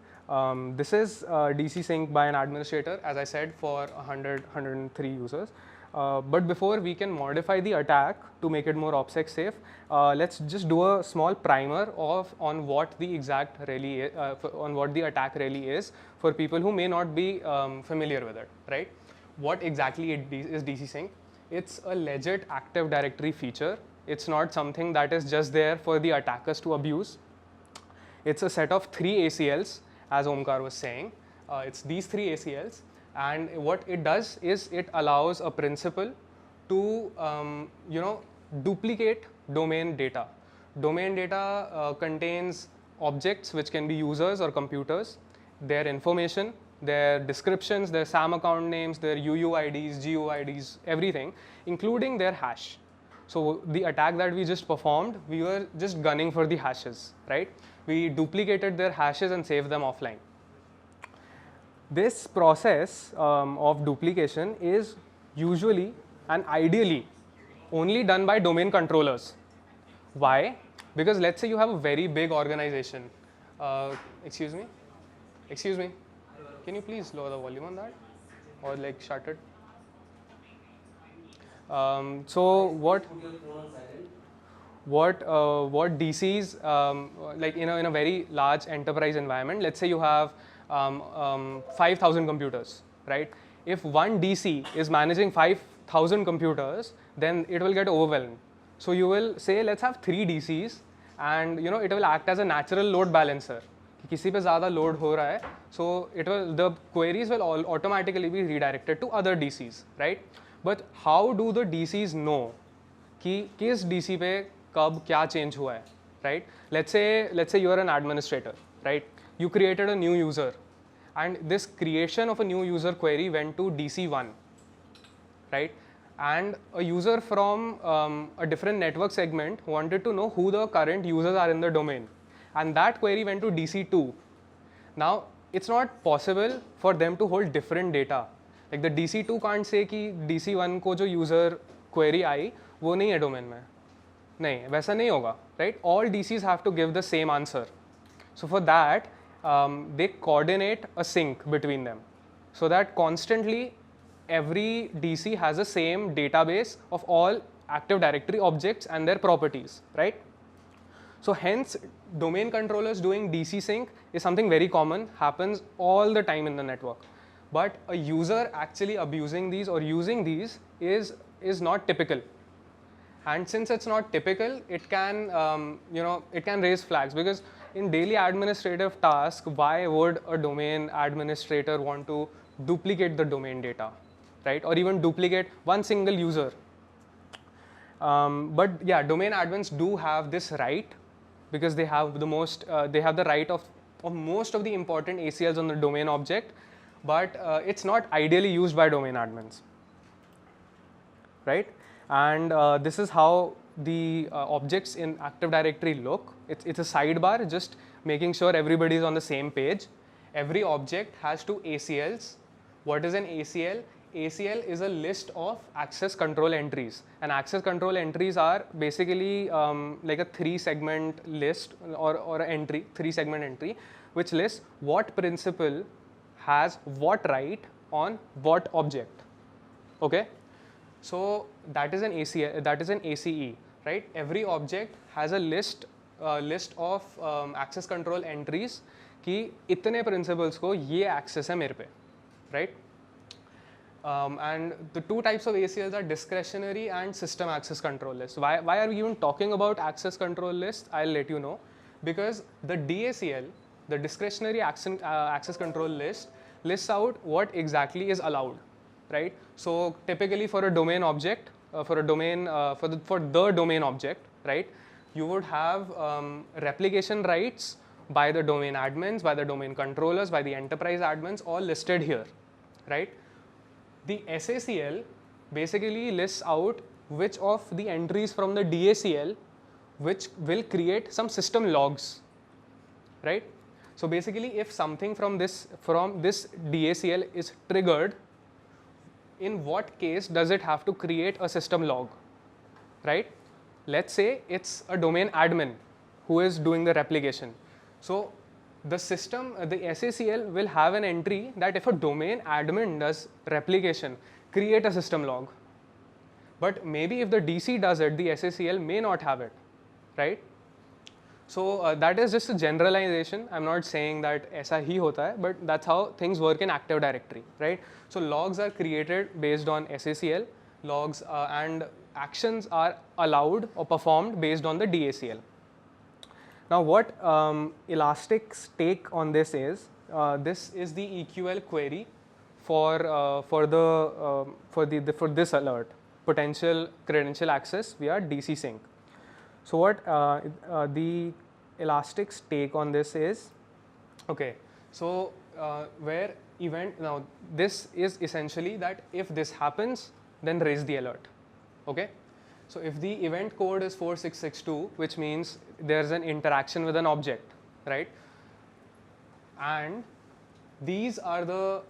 This is DC sync by an administrator, as I said, for 100, 103 users. But before we can modify the attack to make it more OPSEC safe, let's just do a small primer on what the exact really is, on what the attack really is for people who may not be familiar with it, right? What exactly is DC sync? It's a legit Active Directory feature. It's not something that is just there for the attackers to abuse. It's a set of 3 ACLs, as Omkar was saying. It's these 3 ACLs. And what it does is it allows a principal to duplicate domain data. Domain data contains objects which can be users or computers, their information, their descriptions, their SAM account names, their UUIDs, GUIDs, everything, including their hash. So the attack that we just performed, we were just gunning for the hashes, right? We duplicated their hashes and saved them offline. This process of duplication is usually and ideally only done by domain controllers. Why? Because let's say you have a very big organization. Excuse me? Can you please lower the volume on that? Or like shut it? So what DCs, like in a very large enterprise environment, let's say you have 5,000 computers, right? If one DC is managing 5,000 computers, then it will get overwhelmed. So you will say, let's have 3 DCs, and it will act as a natural load balancer. किसी पे ज़्यादा load हो रहा है, so the queries will all automatically be redirected to other DCs, right? But how do the DCs know कि किस DC पे कब क्या change हुआ है, right? Let's say you are an administrator, right? You created a new user, and this creation of a new user query went to DC1, right? And a user from a different network segment wanted to know who the current users are in the domain, and that query went to DC2. Now, it's not possible for them to hold different data. Like the DC2 can't say कि DC1 को जो user query आई वो नहीं है domain में. नहीं, वैसा नहीं होगा, right? All DCs have to give the same answer. So for that, they coordinate a sync between them, so that constantly every DC has the same database of all Active Directory objects and their properties, right? So hence, domain controllers doing DC sync is something very common, happens all the time in the network. But a user actually abusing these or using these is not typical. And since it's not typical, it can it can raise flags, because in daily administrative tasks, why would a domain administrator want to duplicate the domain data, right? Or even duplicate one single user. But yeah, domain admins do have this right, because they have the right of most of the important ACLs on the domain object, but it's not ideally used by domain admins, right? And this is how the objects in Active Directory look. It's a sidebar, just making sure everybody is on the same page. Every object has 2 ACLs. What is an ACL? ACL is a list of access control entries, and access control entries are basically like a 3-segment list or an entry, 3-segment entry, which lists what principal has what right on what object. Okay, so that is an ACL, that is an ACE, right? Every object has a list of access control entries कि इतने principals को ये access है मेरे पे, right? And the 2 types of ACLs are discretionary and system access control lists. Why are we even talking about access control lists? I'll let you know. Because the DACL, the discretionary access control list, lists out what exactly is allowed, right? So typically for a domain object, for the domain object, right, you would have replication rights by the domain admins, by the domain controllers, by the enterprise admins, all listed here. right? The SACL basically lists out which of the entries from the DACL which will create some system logs, right? So basically, if something from this DACL is triggered, in what case does it have to create a system log, right? Let's say it's a domain admin who is doing the replication. So the system, the SACL will have an entry that if a domain admin does replication, create a system log. But maybe if the DC does it, the SACL may not have it, right? So that is just a generalization. I'm not saying that ऐसा ही होता है, but that's how things work in Active Directory, right? So logs are created based on SACL, logs and actions are allowed or performed based on the DACL. Now what Elastic's take on this is the EQL query for this alert, potential credential access via DC sync. So what the Elastic's take on this is, okay, so where event, now this is essentially that if this happens, then raise the alert, okay? So if the event code is 4662, which means there's an interaction with an object, right? And these are the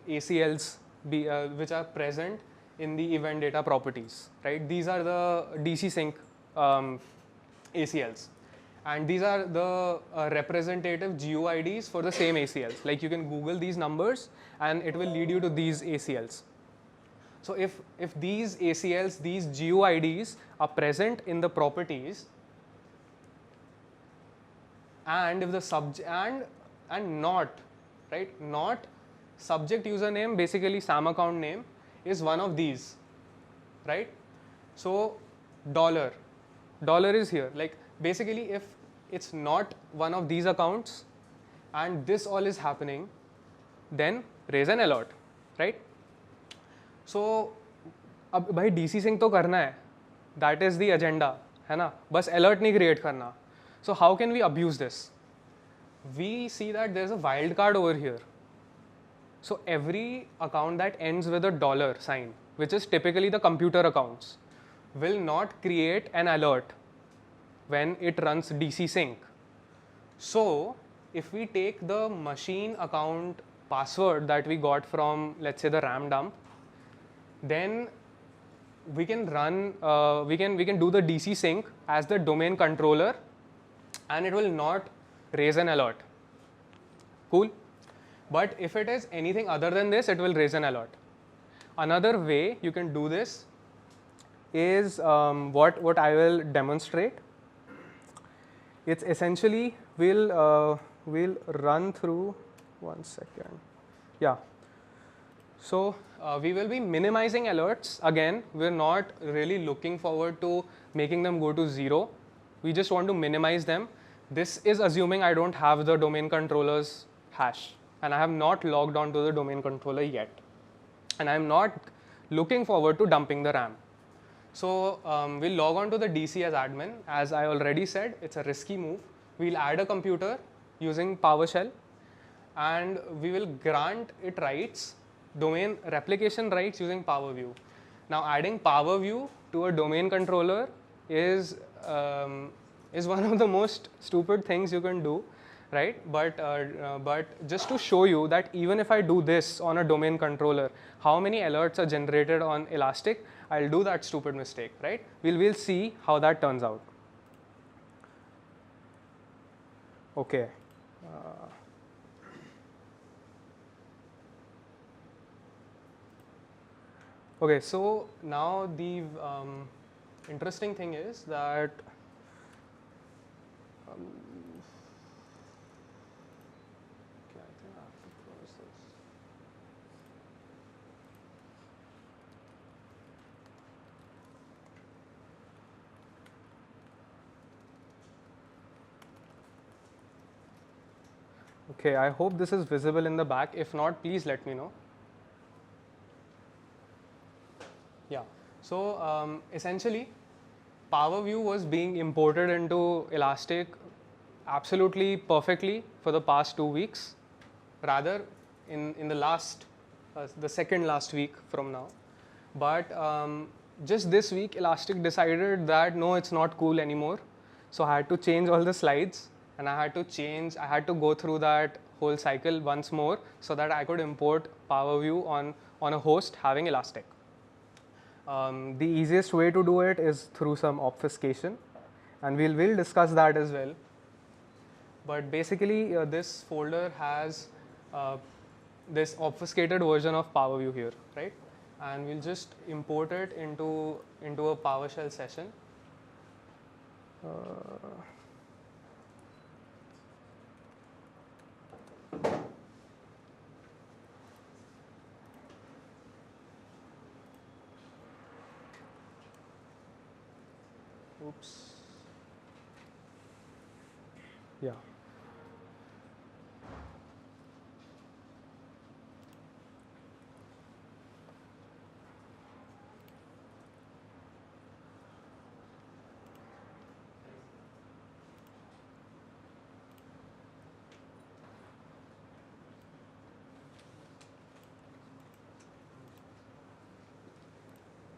ACLs which are present in the event data properties, right? These are the DC sync ACLs, and these are the representative GUIDs for the same ACLs. Like you can Google these numbers and it will lead you to these ACLs. So if these ACLs, these GUIDs are present in the properties, and if the subject and not, right, not subject username, basically SAM account name is one of these, right? So dollar is here. Like basically if it's not one of these accounts and this all is happening, then raise an alert, right? So अब भाई DC sync तो करना है, that is the agenda, है ना? बस alert नहीं create करना. So how can we abuse this? We see that there's a wildcard over here. So every account that ends with a dollar sign, which is typically the computer accounts, will not create an alert when it runs DC sync. So if we take the machine account password that we got from, let's say, the RAM dump, then we can run, we can do the DC sync as the domain controller, and it will not raise an alert. Cool? But if it is anything other than this, it will raise an alert. Another way you can do this is what I will demonstrate. It's essentially, we'll run through, one second. Yeah. So we will be minimizing alerts. Again, we're not really looking forward to making them go to 0. We just want to minimize them. This is assuming I don't have the domain controller's hash, and I have not logged on to the domain controller yet. And I'm not looking forward to dumping the RAM. So we'll log on to the DC as admin. As I already said, it's a risky move. We'll add a computer using PowerShell, and we will grant it rights, domain replication rights using PowerView. Now adding PowerView to a domain controller is one of the most stupid things you can do, right? But just to show you that even if I do this on a domain controller, how many alerts are generated on Elastic, I'll do that stupid mistake, right? We'll see how that turns out. Okay. Okay, so now the interesting thing is that okay, I think I have to close this. Okay, I hope this is visible in the back. If not, please let me know. Yeah, so essentially, PowerView was being imported into Elastic absolutely perfectly for the past 2 weeks. Rather, in the last the second last week from now. But just this week, Elastic decided that no, it's not cool anymore. So I had to change all the slides, and I had to go through that whole cycle once more so that I could import PowerView on a host having Elastic. The easiest way to do it is through some obfuscation, and we'll discuss that as well. But basically, this folder has this obfuscated version of PowerView here, right? And we'll just import it into a PowerShell session. Oops. Yeah.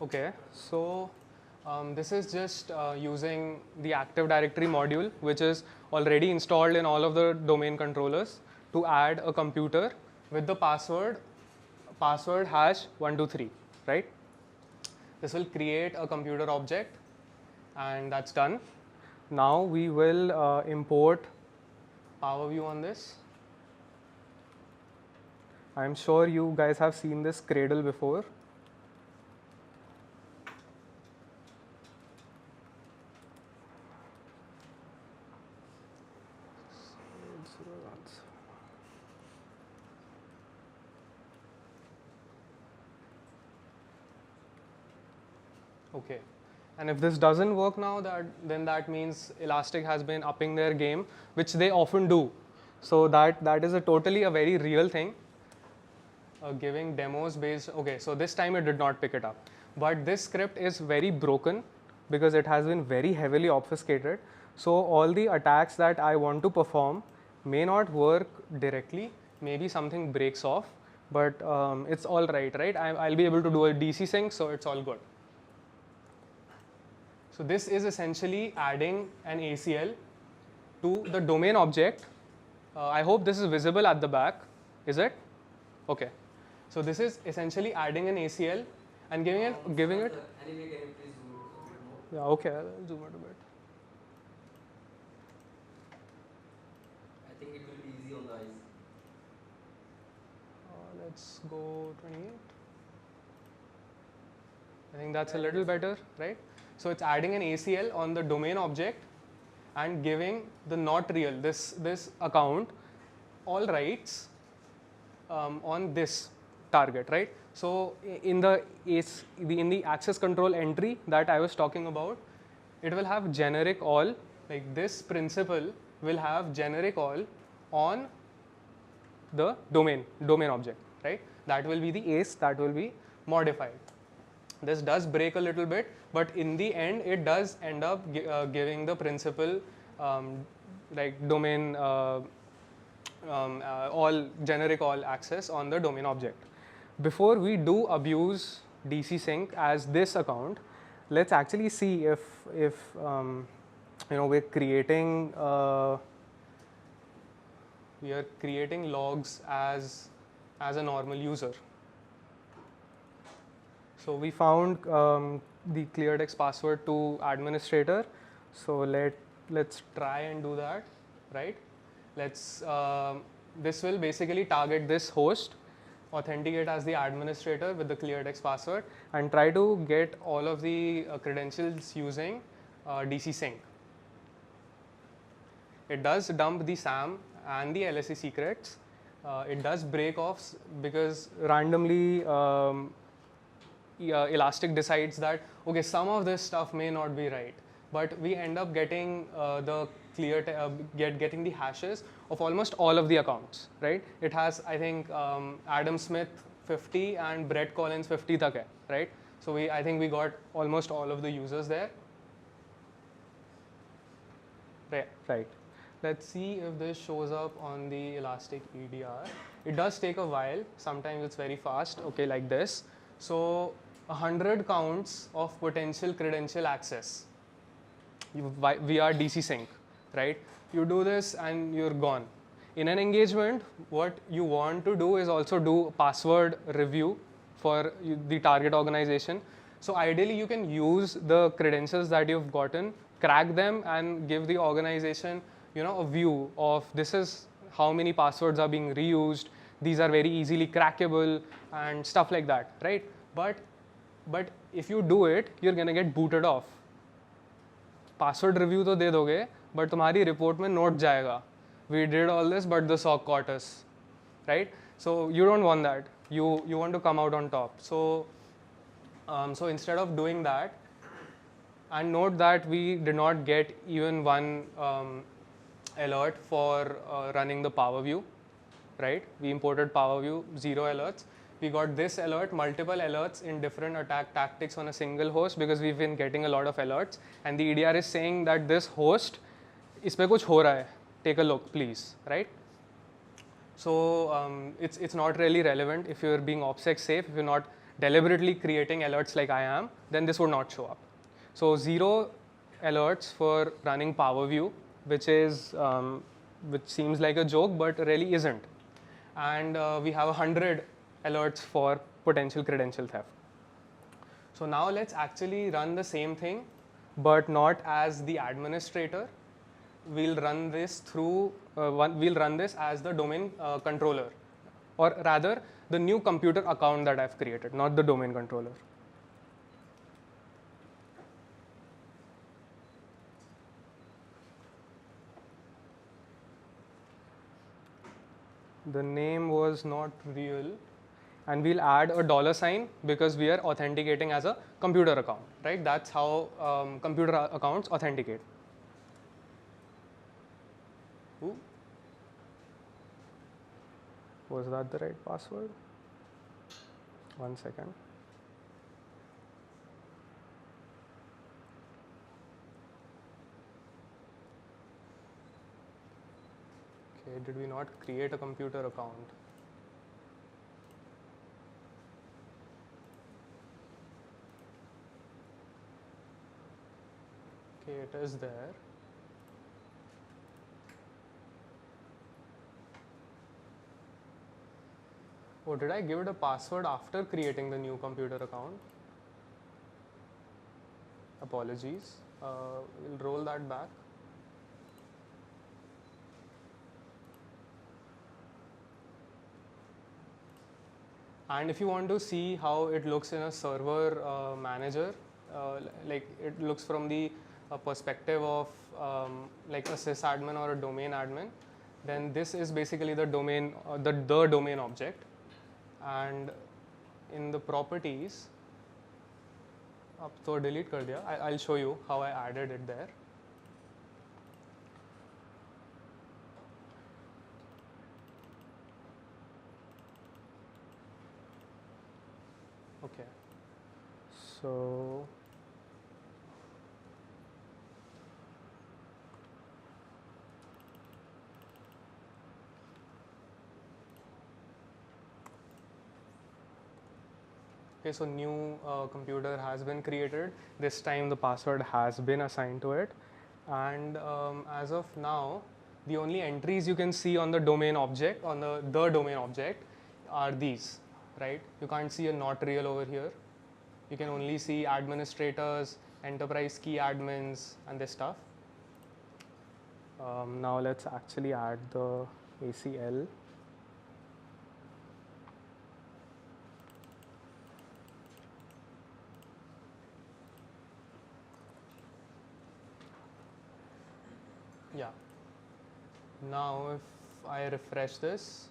Okay, so this is just using the Active Directory module, which is already installed in all of the domain controllers, to add a computer with the password hash 123, right? This will create a computer object, and that's done. Now we will import PowerView on this. I'm sure you guys have seen this Cradle before. Okay, and if this doesn't work now, then that means Elastic has been upping their game, which they often do. So that is totally a very real thing. Giving demos based. Okay, so this time it did not pick it up, but this script is very broken because it has been very heavily obfuscated. So all the attacks that I want to perform may not work directly. Maybe something breaks off, but it's all right. I'll be able to do a DC sync, so it's all good. So this is essentially adding an ACL to the domain object. I hope this is visible at the back. Is it? Okay. So this is essentially adding an ACL and giving it. Anyway, can you please zoom a bit more? Yeah. Okay. I'll zoom it a bit. I think it will be easy on the eyes. Let's go 28. I think that's a little better, right? So it's adding an ACL on the domain object and giving the not real, this account, all rights on this target, right? So in the access control entry that I was talking about, it will have generic all, like this principal will have generic all on the domain object, right? That will be the ACE that will be modified. This does break a little bit, but in the end, it does end up giving the principal like domain all generic all access on the domain object. Before we do abuse DC sync as this account, let's actually see if we're creating logs as a normal user. So we found the cleartext password to administrator. So let's try and do that, right? This will basically target this host, authenticate as the administrator with the cleartext password, and try to get all of the credentials using DC sync. It does dump the SAM and the LSE secrets. It does break offs because randomly Elastic decides that okay, some of this stuff may not be right, but we end up getting getting the hashes of almost all of the accounts, right? It has, I think, Adam Smith 50 and Brett Collins 50 tak hai, right? So I think we got almost all of the users there. Right. Let's see if this shows up on the Elastic EDR. It does take a while. Sometimes it's very fast. Okay, like this. So 100 counts of potential credential access via DC sync, right? You do this and you're gone. In an engagement, what you want to do is also do password review for the target organization. So ideally, you can use the credentials that you've gotten, crack them, and give the organization, a view of this is how many passwords are being reused. These are very easily crackable and stuff like that, right? But if you do it, you're gonna get booted off. Password review तो दे दोगे but तुम्हारी report में note जाएगा we did all this but the sock caught us right so you don't want that you want to come out on top. So instead of doing that, and note that we did not get even one alert for running the power view, right? We imported power view, 0 alerts. We got this alert, multiple alerts in different attack tactics on a single host because we've been getting a lot of alerts, and the EDR is saying that this host, इसपे कुछ हो रहा है, take a look please, right? So it's not really relevant if you're being OPSEC safe. If you're not deliberately creating alerts like I am, then this would not show up. So 0 alerts for running power view, which seems like a joke but really isn't, and we have 100 alerts for potential credential theft. So now let's actually run the same thing, but not as the administrator. We'll run this through, we'll run this as the domain controller, or rather the new computer account that I've created, not the domain controller. The name was not real, and we'll add a $sign because we are authenticating as a computer account, right? That's how computer accounts authenticate. Ooh. Was that the right password? 1 second. Okay, did we not create a computer account? Okay, it is there. Oh, did I give it a password after creating the new computer account? Apologies. We'll roll that back. And if you want to see how it looks in a server manager, like it looks from the perspective of like a sysadmin or a domain admin, then this is basically the domain, the domain object. And in the properties, अब तो delete कर दिया. I'll show you how I added it there. Okay, so okay, so new computer has been created. This time the password has been assigned to it, and as of now, the only entries you can see on the domain object, on the domain object, are these. Right? You can't see a not real over here. You can only see administrators, enterprise key admins, and this stuff. Now let's actually add the ACL. Yeah. Now if I refresh this,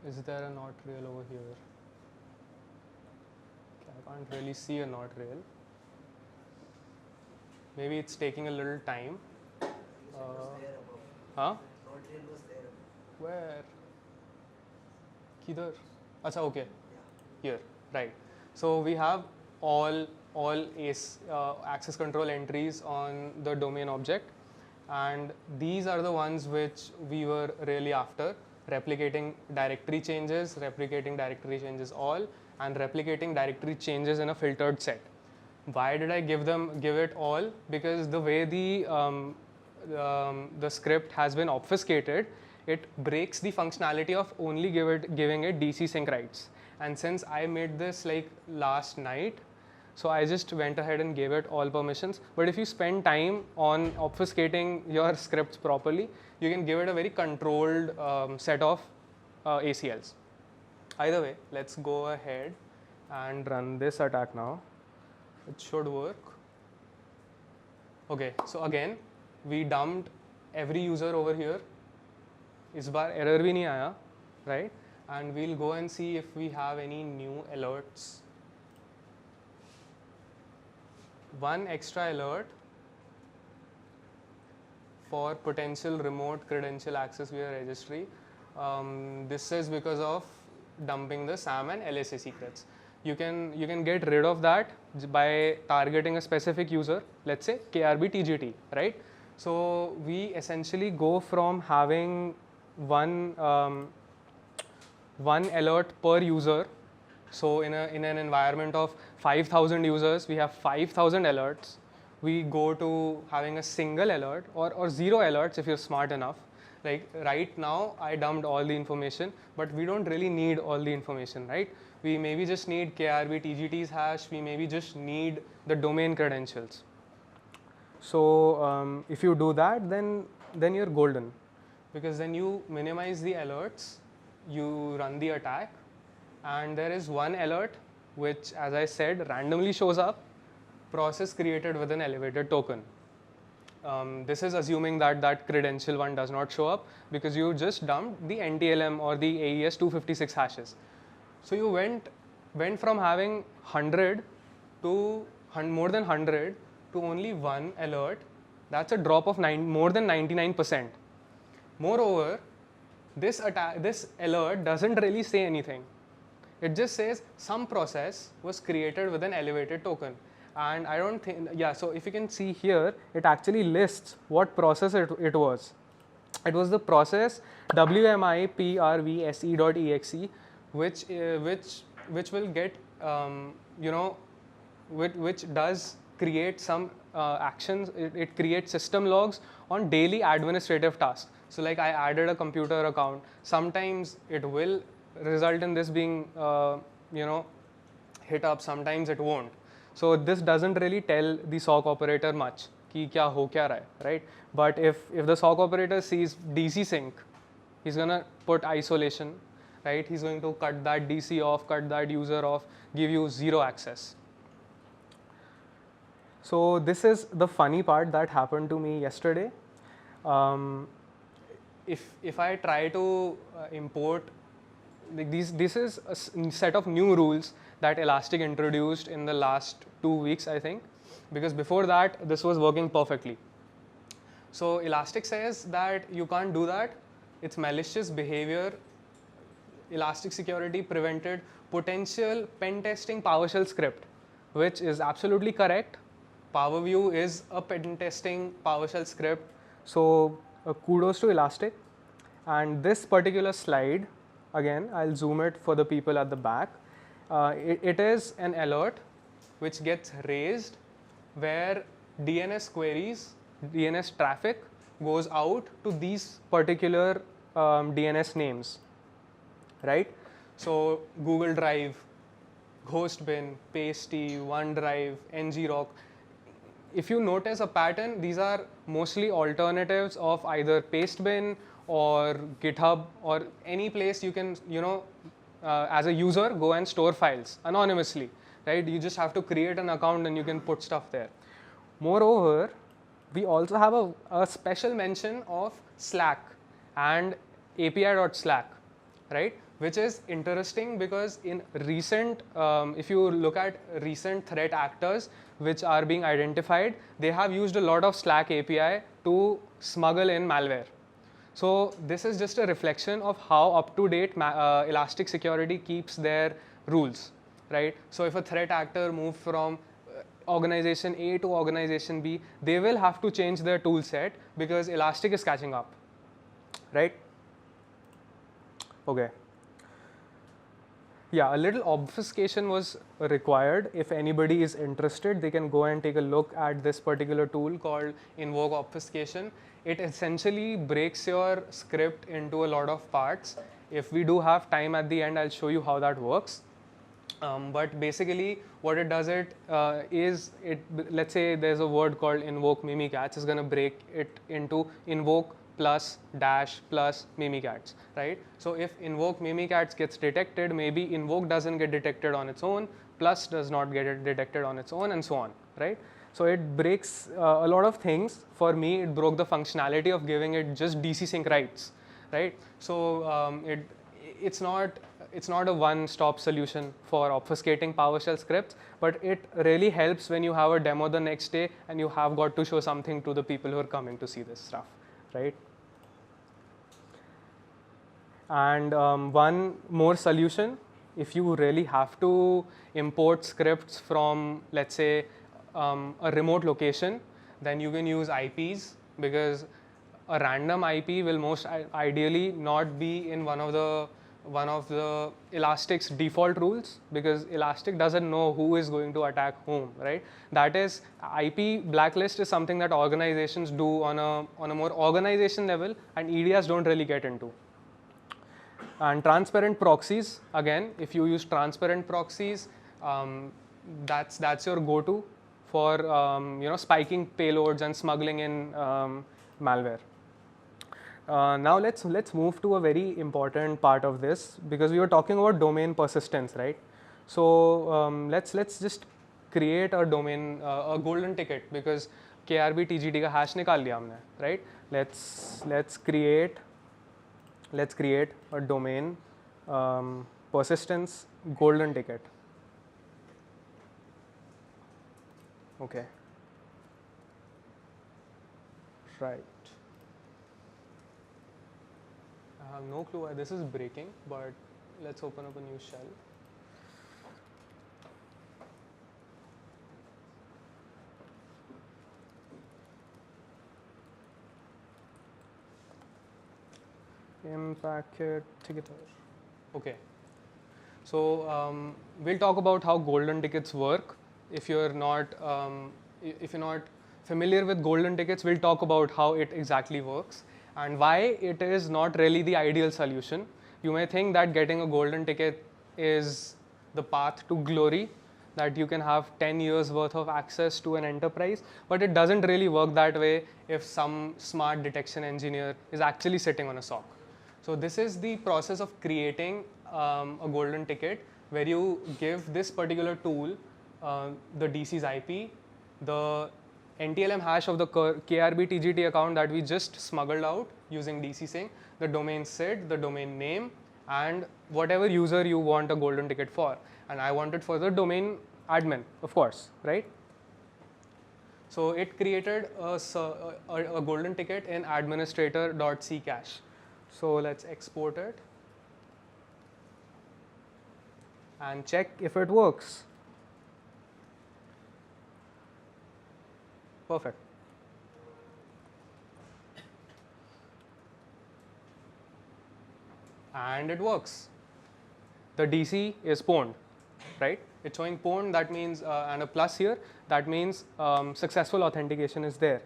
is there a not real over here? Okay, I can't really see a not real. Maybe it's taking a little time. Huh? Not real was there. Where? Kidhar? Acha, okay. Yeah. Here, right. So we have all access control entries on the domain object, and these are the ones which we were really after: replicating directory changes all, and replicating directory changes in a filtered set. Why did I give it all? Because the way the script has been obfuscated, it breaks the functionality of only giving it DC sync rights. And since I made this like last night, so I just went ahead and gave it all permissions. But if you spend time on obfuscating your scripts properly, you can give it a very controlled set of ACLs. Either way, let's go ahead and run this attack now. It should work. Okay, so again, we dumped every user over here. इस बार error भी नहीं आया, right? And we'll go and see if we have any new alerts. One extra alert for potential remote credential access via registry. This is because of dumping the SAM and LSA secrets. You can get rid of that by targeting a specific user, let's say KRB TGT, right? So we essentially go from having one alert per user. So in an environment of 5,000 users, we have 5,000 alerts. We go to having a single alert or zero alerts if you're smart enough. Like right now, I dumped all the information, but we don't really need all the information, right? We maybe just need KRB TGT's hash. We maybe just need the domain credentials. So if you do that, then you're golden, because then you minimize the alerts, you run the attack, and there is one alert which, as I said, randomly shows up, process created with an elevated token. This is assuming that credential one does not show up, because you just dumped the NTLM or the AES 256 hashes. So you went from having 100 to more than 100 to only one alert. That's a drop of more than 99%. Moreover, this alert doesn't really say anything. It just says some process was created with an elevated token. And I don't think, yeah, so if you can see here, it actually lists what process it was. It was the process wmiprvse.exe, which will get, which does create some actions. It creates system logs on daily administrative tasks. So like I added a computer account. Sometimes it will result in this being, hit up. Sometimes it won't. So this doesn't really tell the SOC operator much कि क्या हो क्या रहा है, right? But if the SOC operator sees DC sync, he's gonna put isolation, right? He's going to cut that DC off, cut that user off, give you zero access. So this is the funny part that happened to me yesterday. If I try to import, like this is a set of new rules that Elastic introduced in the last 2 weeks, I think, because before that this was working perfectly. So Elastic says that you can't do that. It's malicious behavior. Elastic Security prevented potential pen testing PowerShell script, which is absolutely correct. PowerView is a pen testing PowerShell script. So kudos to Elastic. And this particular slide, again, I'll zoom it for the people at the back. It is an alert which gets raised where DNS queries, DNS traffic goes out to these particular DNS names, right? So Google Drive, Ghostbin, Pasty, OneDrive, ngrok. If you notice a pattern, these are mostly alternatives of either Pastebin or GitHub or any place you can, as a user, go and store files anonymously, right? You just have to create an account and you can put stuff there. Moreover, we also have a special mention of Slack and API.Slack, right? Which is interesting because in recent, if you look at recent threat actors which are being identified, they have used a lot of Slack API to smuggle in malware. So this is just a reflection of how up to date Elastic Security keeps their rules, right? So if a threat actor moves from organization A to organization B, they will have to change their tool set because Elastic is catching up, right? Okay. Yeah, a little obfuscation was required. If anybody is interested, they can go and take a look at this particular tool called invoke obfuscation. It essentially breaks your script into a lot of parts. If we do have time at the end, I'll show you how that works. But basically, what it does is let's say there's a word called invoke mimikatz. It's going to break it into invoke plus dash plus mimikatz, right? So if invoke mimikatz gets detected, maybe invoke doesn't get detected on its own, plus does not get it detected on its own, and so on, right? So it breaks a lot of things. For me, it broke the functionality of giving it just DC sync rights, right? So it's not a one-stop solution for obfuscating PowerShell scripts, but it really helps when you have a demo the next day and you have got to show something to the people who are coming to see this stuff, right? And one more solution, if you really have to import scripts from, let's say, a remote location, then you can use IPs, because a random IP will most ideally not be in one of the Elastic's default rules, because Elastic doesn't know who is going to attack whom, right? That is, IP blacklist is something that organizations do on a more organization level, and EDRs don't really get into. And transparent proxies, again, if you use transparent proxies, that's your go-to for spiking payloads and smuggling in malware. Now let's move to a very important part of this, because we were talking about domain persistence, right? So let's just create a domain, a golden ticket, because KRB TGT का hash निकाल लिया हमने, right? Let's create a domain persistence golden ticket. Okay. Right. I have no clue why this is breaking, but let's open up a new shell. Packet ticketer. Okay. So we'll talk about how golden tickets work. If you're not familiar with golden tickets, we'll talk about how it exactly works and why it is not really the ideal solution. You may think that getting a golden ticket is the path to glory, that you can have 10 years worth of access to an enterprise, but it doesn't really work that way if some smart detection engineer is actually sitting on a SOC. So this is the process of creating a golden ticket, where you give this particular tool the DC's IP, the NTLM hash of the KRB TGT account that we just smuggled out using DC sync, the domain SID, the domain name, and whatever user you want a golden ticket for. And I want it for the domain admin, of course, right? So it created a golden ticket in administrator.ccache. So let's export it and check if it works. Perfect. And it works. The DC is pwned, right? It's showing pwned, that means, and a plus here, that means successful authentication is there.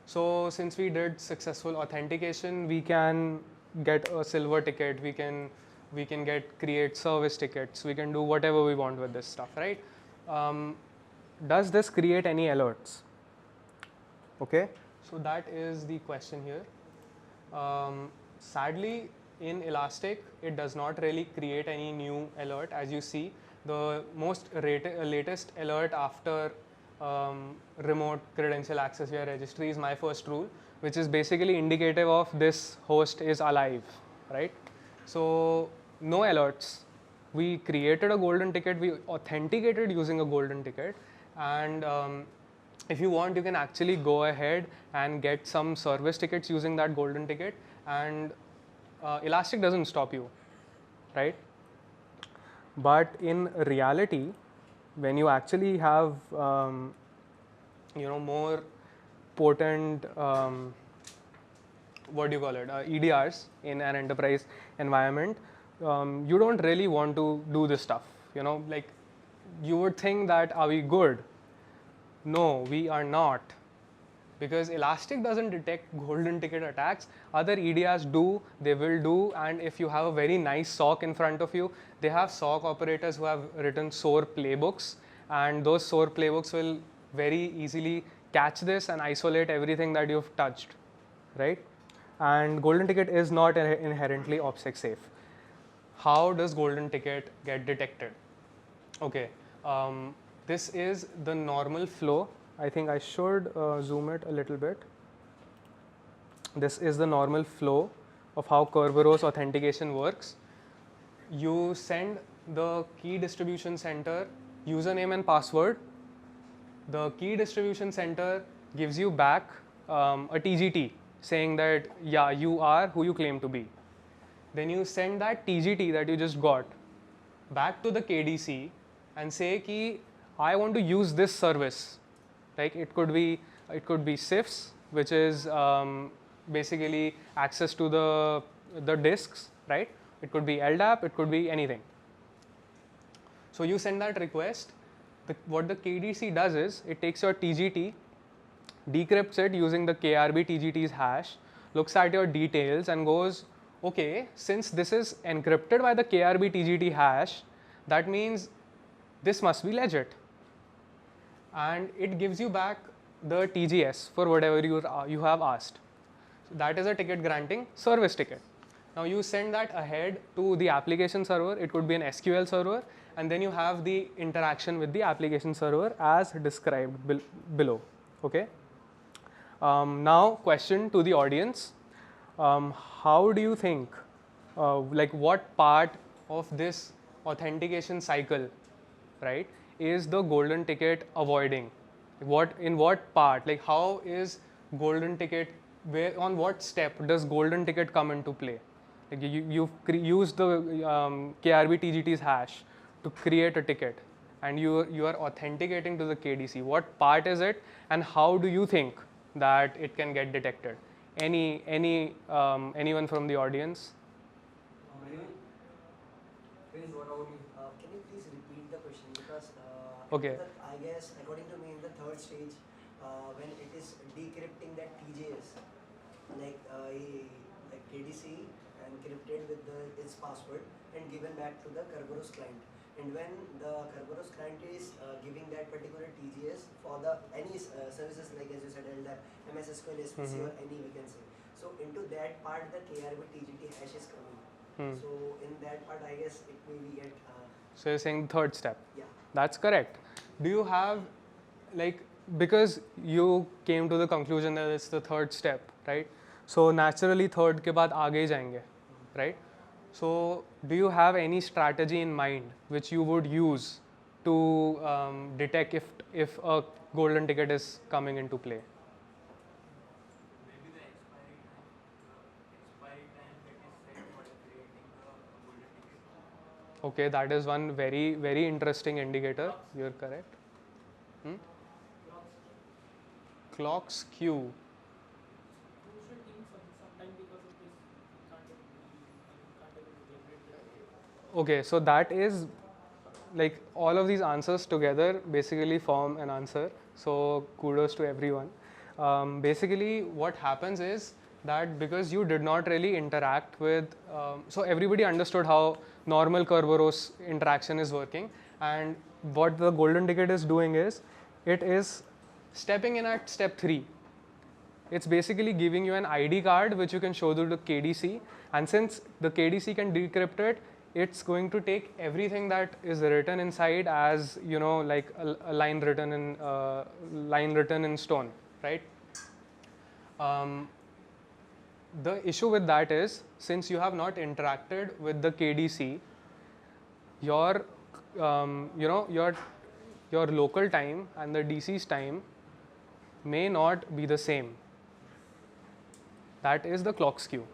So since we did successful authentication, we can get a silver ticket, we can create service tickets, we can do whatever we want with this stuff, right? Does this create any alerts? Okay, so that is the question here. Sadly, in Elastic, it does not really create any new alert. As you see, the most latest alert after remote credential access via registry is my first rule, which is basically indicative of this host is alive, right? So no alerts. We created a golden ticket, we authenticated using a golden ticket, and if you want, you can actually go ahead and get some service tickets using that golden ticket and Elastic doesn't stop you, right? But in reality, when you actually have more potent what do you call it, EDRs in an enterprise environment, you don't really want to do this stuff. Like you would think that are we good? No, we are not, because Elastic doesn't detect golden ticket attacks. Other EDRs do, they will do, and if you have a very nice SOC in front of you, they have SOC operators who have written SOAR playbooks, and those SOAR playbooks will very easily catch this and isolate everything that you've touched, right? And golden ticket is not inherently OPSEC safe. How does golden ticket get detected? Okay, this is the normal flow. I think I should zoom it a little bit. This is the normal flow of how Kerberos authentication works. You send the key distribution center username and password. The key distribution center gives you back a TGT saying that, yeah, you are who you claim to be. Then you send that TGT that you just got back to the KDC and say ki I want to use this service. Like it could be CIFS, which is basically access to the disks, right? It could be LDAP, it could be anything. So you send that request. What the KDC does is it takes your TGT, decrypts it using the KRB TGT's hash, looks at your details and goes, okay, since this is encrypted by the KRB TGT hash, that means this must be legit. And it gives you back the TGS for whatever you have asked. So that is a ticket granting service ticket. Now you send that ahead to the application server. It could be an SQL server, and then you have the interaction with the application server as described below. Okay. Now question to the audience. How do you think, like what part of this authentication cycle, right, is the golden ticket avoiding? In what part? Like how is golden ticket, on what step does golden ticket come into play? Like you've used the KRB TGT's hash to create a ticket, and you are authenticating to the KDC. What part is it, and how do you think that it can get detected? Anyone from the audience? Prince, what about you? Can you please repeat the question, because Okay. I guess according to me in the third stage, when it is decrypting that TJS, like KDC encrypted with its password and given back to the Kerberos client. And when the Kerberos client is giving that particular TGS for the any services, like as you said, LDAP, MS SQL, SPC, or any we can say. So into that part, the KRB TGT hash is coming. So in that part, I guess it may be get. So you're saying third step? Yeah. That's correct. Do you have, like, because you came to the conclusion that it's the third step, right? So naturally third के बाद आगे ही जाएंगे, right? So do you have any strategy in mind which you would use to detect if a golden ticket is coming into play? Maybe the expiry time that is set for creating the golden ticket. Okay, that is one very, very interesting indicator. You're correct. Clock skew. Crucial thing sometime because of this can't able to generate the Okay, so that is like all of these answers together basically form an answer. So kudos to everyone. Basically, what happens is that because you did not really interact with, so everybody understood how normal Kerberos interaction is working, and what the golden ticket is doing is it is stepping in at step 3. It's basically giving you an ID card which you can show to the KDC, and since the KDC can decrypt it, it's going to take everything that is written inside as, you know, like a line written in stone, right? The issue with that is, since you have not interacted with the KDC, your your local time and the DC's time may not be the same. That is the clock skew.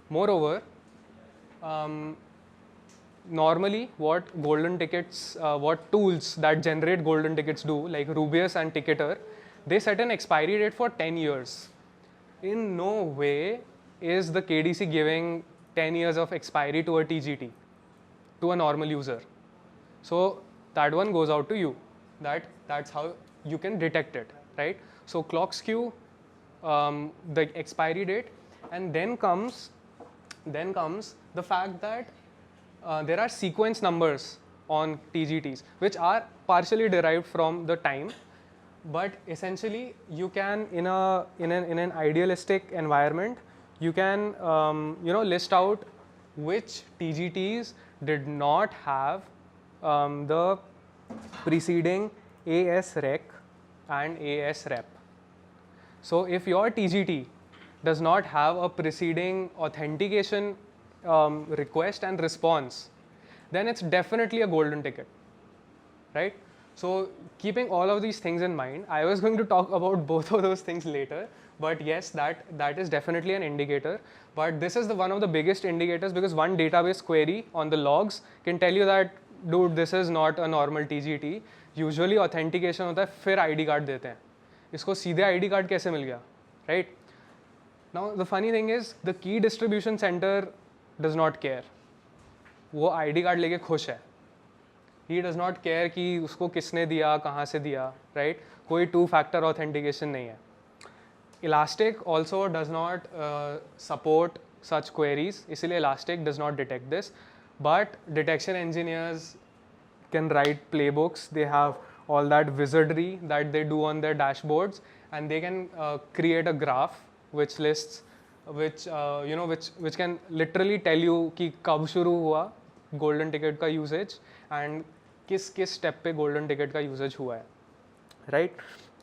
Moreover, normally what golden tickets, what tools that generate golden tickets do, like Rubius and Ticketer, they set an expiry date for 10 years. In no way is the KDC giving 10 years of expiry to a TGT, to a normal user. So that one goes out to you. That's how you can detect it, right? So clock skew, the expiry date, and then comes the fact that there are sequence numbers on TGTs, which are partially derived from the time, but essentially you can in an idealistic environment, you can list out which TGTs did not have the preceding AS-REC and AS-REP. So if your TGT does not have a preceding authentication request and response, then it's definitely a golden ticket, right? So keeping all of these things in mind, I was going to talk about both of those things later, but yes, that is definitely an indicator. But this is one of the biggest indicators, because one database query on the logs can tell you that, dude, this is not a normal TGT. Usually authentication होता है, फिर ID card देते हैं. इसको सीधे ID card कैसे मिल गया, right? Now the funny thing is, the key distribution center does not care. वो ID card लेके खुश है. He does not care कि उसको किसने दिया, कहाँ से दिया, right? कोई two-factor authentication नहीं है. Elastic also does not support such queries, इसलिए Elastic does not detect this. But detection engineers can write playbooks. They have all that wizardry that they do on their dashboards, and they can create a graph which lists, which can literally tell you कि कब शुरू हुआ golden ticket का usage and किस step पे golden ticket का usage हुआ है, right?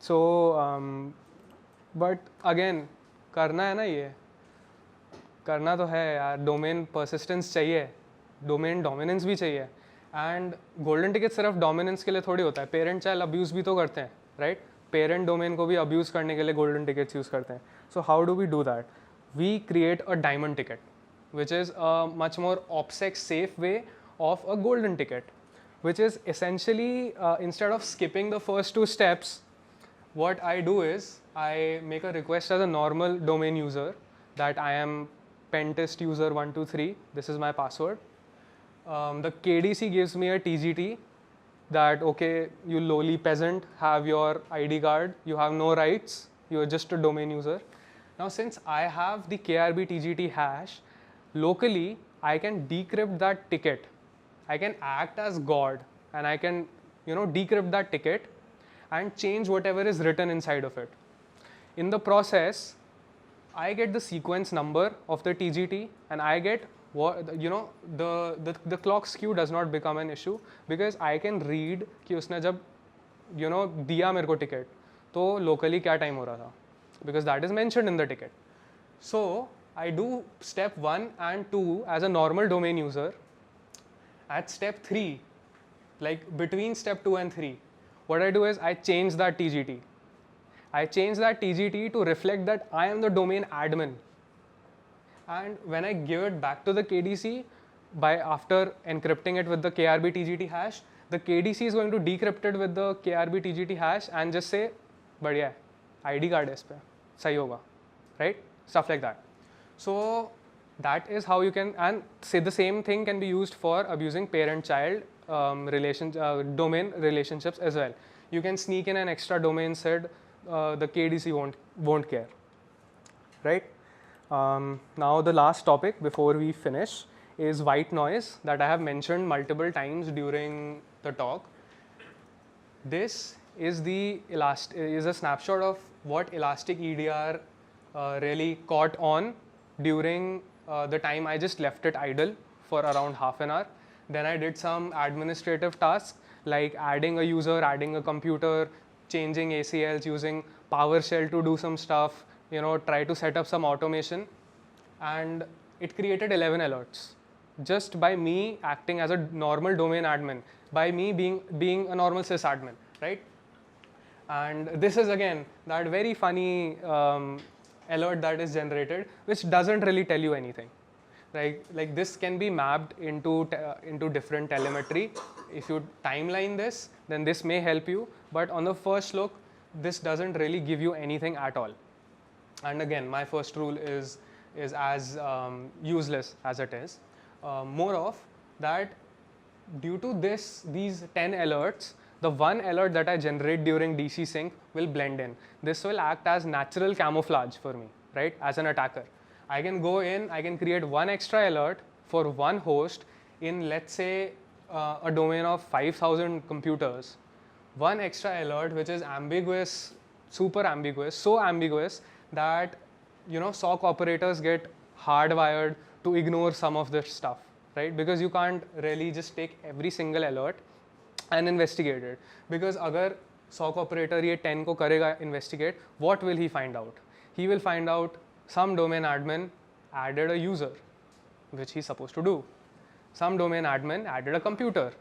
So but again, करना है ना, ये करना तो है यार. Domain persistence चाहिए, domain dominance भी चाहिए, and golden ticket सिर्फ dominance के लिए थोड़ी होता है. Parent child abuse भी तो करते हैं, right? Parent domain को भी abuse करने के लिए golden tickets use करते हैं. So how do we do that? We create a diamond ticket, which is a much more OPSEC safe way of a golden ticket, which is essentially instead of skipping the first two steps, what I do is I make a request as a normal domain user that I am pentest user 123. This is my password. The KDC gives me a TGT that, okay, you lowly peasant, have your ID card, you have no rights, you are just a domain user. Now since I have the KRB TGT hash, locally I can decrypt that ticket. I can act as God and I can decrypt that ticket and change whatever is written inside of it. In the process, I get the sequence number of the TGT, and I get what, the clock skew does not become an issue, because I can read कि उसने जब दिया मेरे को ticket, तो locally क्या time हो रहा था, because that is mentioned in the ticket. So I do step 1 and 2 as a normal domain user. At step 3, like between step 2 and 3, what I do is I change that TGT. I change that TGT to reflect that I am the domain admin. And when I give it back to the KDC, after encrypting it with the KRB TGT hash, the KDC is going to decrypt it with the KRB TGT hash and just say, बढ़िया है, ID card है इस पे, सही होगा, right? Stuff like that. So that is how you can, and say the same thing can be used for abusing parent-child domain relationships as well. You can sneak in an extra domain said, the KDC won't care, right? Now the last topic before we finish is white noise that I have mentioned multiple times during the talk. This is a snapshot of what Elastic EDR really caught on during the time I just left it idle for around half an hour. Then I did some administrative tasks like adding a user, adding a computer, changing ACLs, using PowerShell to do some stuff, try to set up some automation, and it created 11 alerts just by me acting as a normal domain admin, by me being a normal sysadmin, right? And this is again that very funny alert that is generated, which doesn't really tell you anything, Like this can be mapped into different telemetry. If you timeline this, then this may help you, but on the first look, this doesn't really give you anything at all. And again, my first rule is as useless as it is. More of that, due to these 10 alerts, the one alert that I generate during DC sync will blend in. This will act as natural camouflage for me, right? As an attacker, I can go in, I can create one extra alert for one host in, let's say, a domain of 5,000 computers. One extra alert which is ambiguous, super ambiguous, so ambiguous that SOC operators get hardwired to ignore some of this stuff, right? Because you can't really just take every single alert and investigate it. Because agar SOC operator ye 10 ko karega investigate, what will he find out? He will find out some domain admin added a user, which he's supposed to do. Some domain admin added a computer,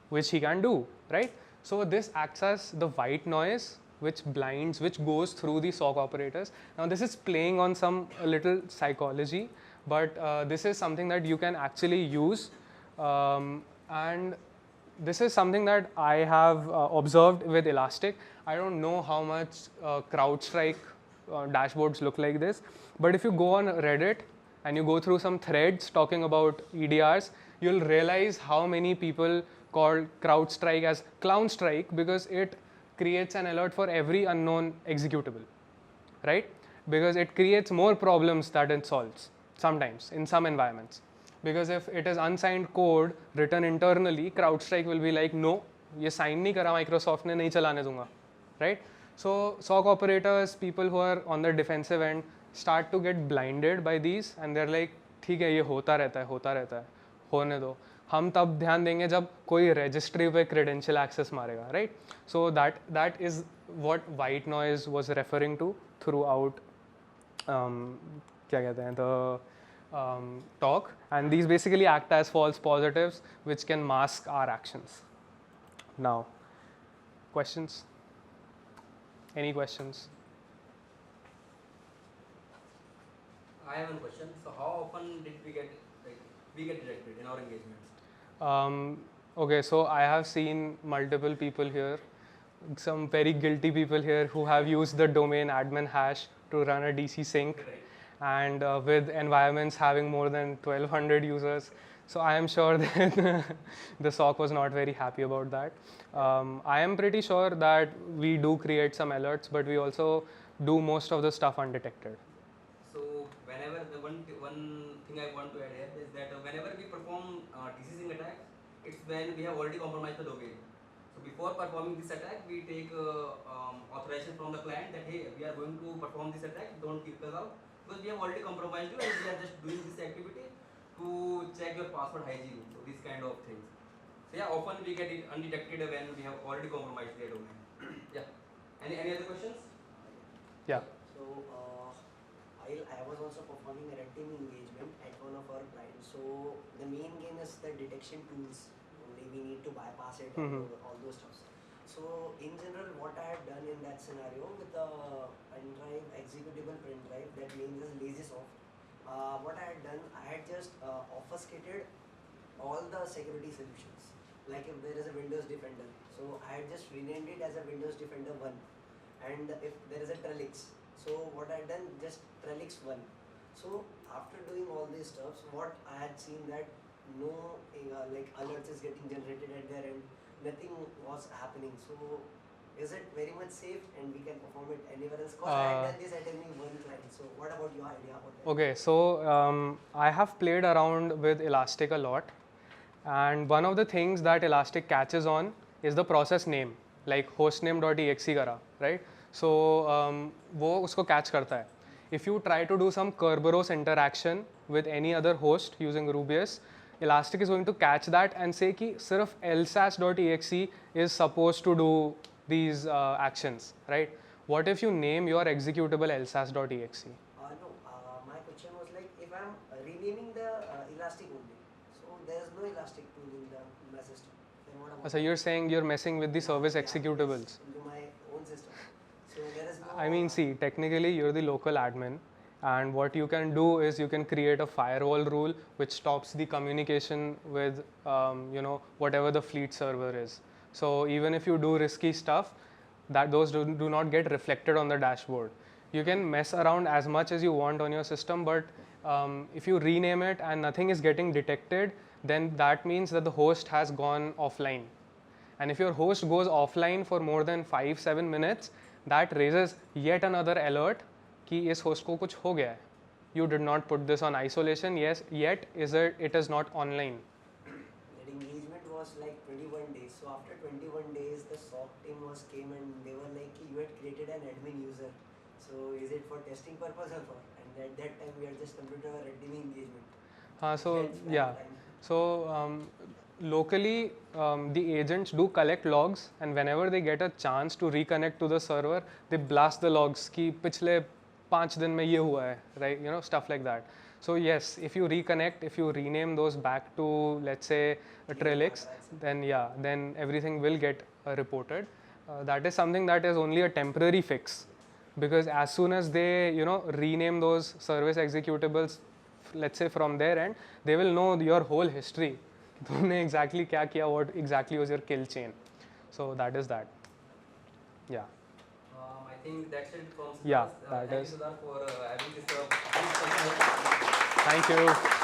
which he can do, right? So this acts as the white noise which blinds, which goes through the SOC operators. Now this is playing on a little psychology, but this is something that you can actually use, and this is something that I have observed with Elastic. I don't know how much CrowdStrike dashboards look like this, but if you go on Reddit and you go through some threads talking about EDRs, you'll realize how many people call CrowdStrike as Clown Strike because it creates an alert for every unknown executable, right? Because it creates more problems that it solves sometimes in some environments. Because if it is unsigned code written internally, CrowdStrike will be like, no, ये sign नहीं करा Microsoft ने, नहीं चलाने दूंगा, right? So SOC operators, people who are on the defensive end, start to get blinded by these, and they're like, ठीक है, ये होता रहता है, होने दो. हम तब ध्यान देंगे जब कोई registry पे credential access मारेगा, right? So that is what white noise was referring to throughout क्या कहते हैं, the talk, and these basically act as false positives which can mask our actions. Now, questions? Any questions? I have one question. So how often did we get detected in our engagements? Okay, so I have seen multiple people here, some very guilty people here who have used the domain admin hash to run a DC sync, right, and with environments having more than 1200 users. So I am sure that the SOC was not very happy about that. I am pretty sure that we do create some alerts, but we also do most of the stuff undetected. So whenever the one thing I want to add here is that whenever we perform DC sync attack, it's when we have already compromised the domain. So before performing this attack, we take authorization from the client that hey, we are going to perform this attack, don't kick us out, because we have already compromised you and we are just doing this activity to check your password hygiene. So these kind of things. So yeah, often we get it undetected when we have already compromised their domain. Yeah. Any other questions? Yeah. So I was also performing a Red Team engagement at one of our clients. So the main game is the detection tools. Only we need to bypass it and all those stuff. So in general, what I had done in that scenario with the pen drive, executable pen drive, that names is lazy soft. What I had done, I had just obfuscated all the security solutions. Like if there is a Windows Defender, so I had just renamed it as a Windows Defender 1. And if there is a Trellix, so what I had done, just Trellix 1. So after doing all these stuffs, what I had seen that no like alerts is getting generated at their end, nothing was happening. So is it very much safe and we can perform it anywhere else? Because I had done this at only one client. So what about your idea about that? Okay, so I have played around with Elastic a lot, and one of the things that Elastic catches on is the process name, like hostname.exe kara, right? So वो उसको catch करता है. If you try to do some Kerberos interaction with any other host using Rubius, Elastic is going to catch that and say कि सिर्फ lsas.exe is supposed to do these actions, right? What if you name your executable lsas.exe? No, my question was like if I'm renaming the Elastic only, so there is no Elastic tool in my system. Then what about? So you're saying you're messing with the service executables. Into my own system. So there is no. I mean, see, technically you're the local admin. And what you can do is you can create a firewall rule which stops the communication with whatever the fleet server is. So even if you do risky stuff, that those do not get reflected on the dashboard. You can mess around as much as you want on your system, but if you rename it and nothing is getting detected, then that means that the host has gone offline. And if your host goes offline for more than 5-7 minutes, that raises yet another alert कि इस host को कुछ हो गया है. You did not put this on isolation, yes, yet it is not online. That engagement was like 21 days. So after 21 days, the SOC team came and they were like, you had created an admin user. So is it for testing purpose or for? And at that time, we had just completed our Red Team engagement. So yeah, so locally the agents do collect logs, and whenever they get a chance to reconnect to the server, they blast the logs कि पिछले 5 दिन में ये हुआ है, right? Stuff like that. So yes, if you reconnect, if you rename those back to, let's say, a Trellix, then everything will get reported. That is something that is only a temporary fix, because as soon as they rename those service executables, let's say from their end, they will know your whole history. तुमने exactly क्या किया, what exactly was your kill chain. So that is that. Yeah. I think that's it from Siddharth. Yeah, that Thank is. you, Siddharth, for having this. Thank you.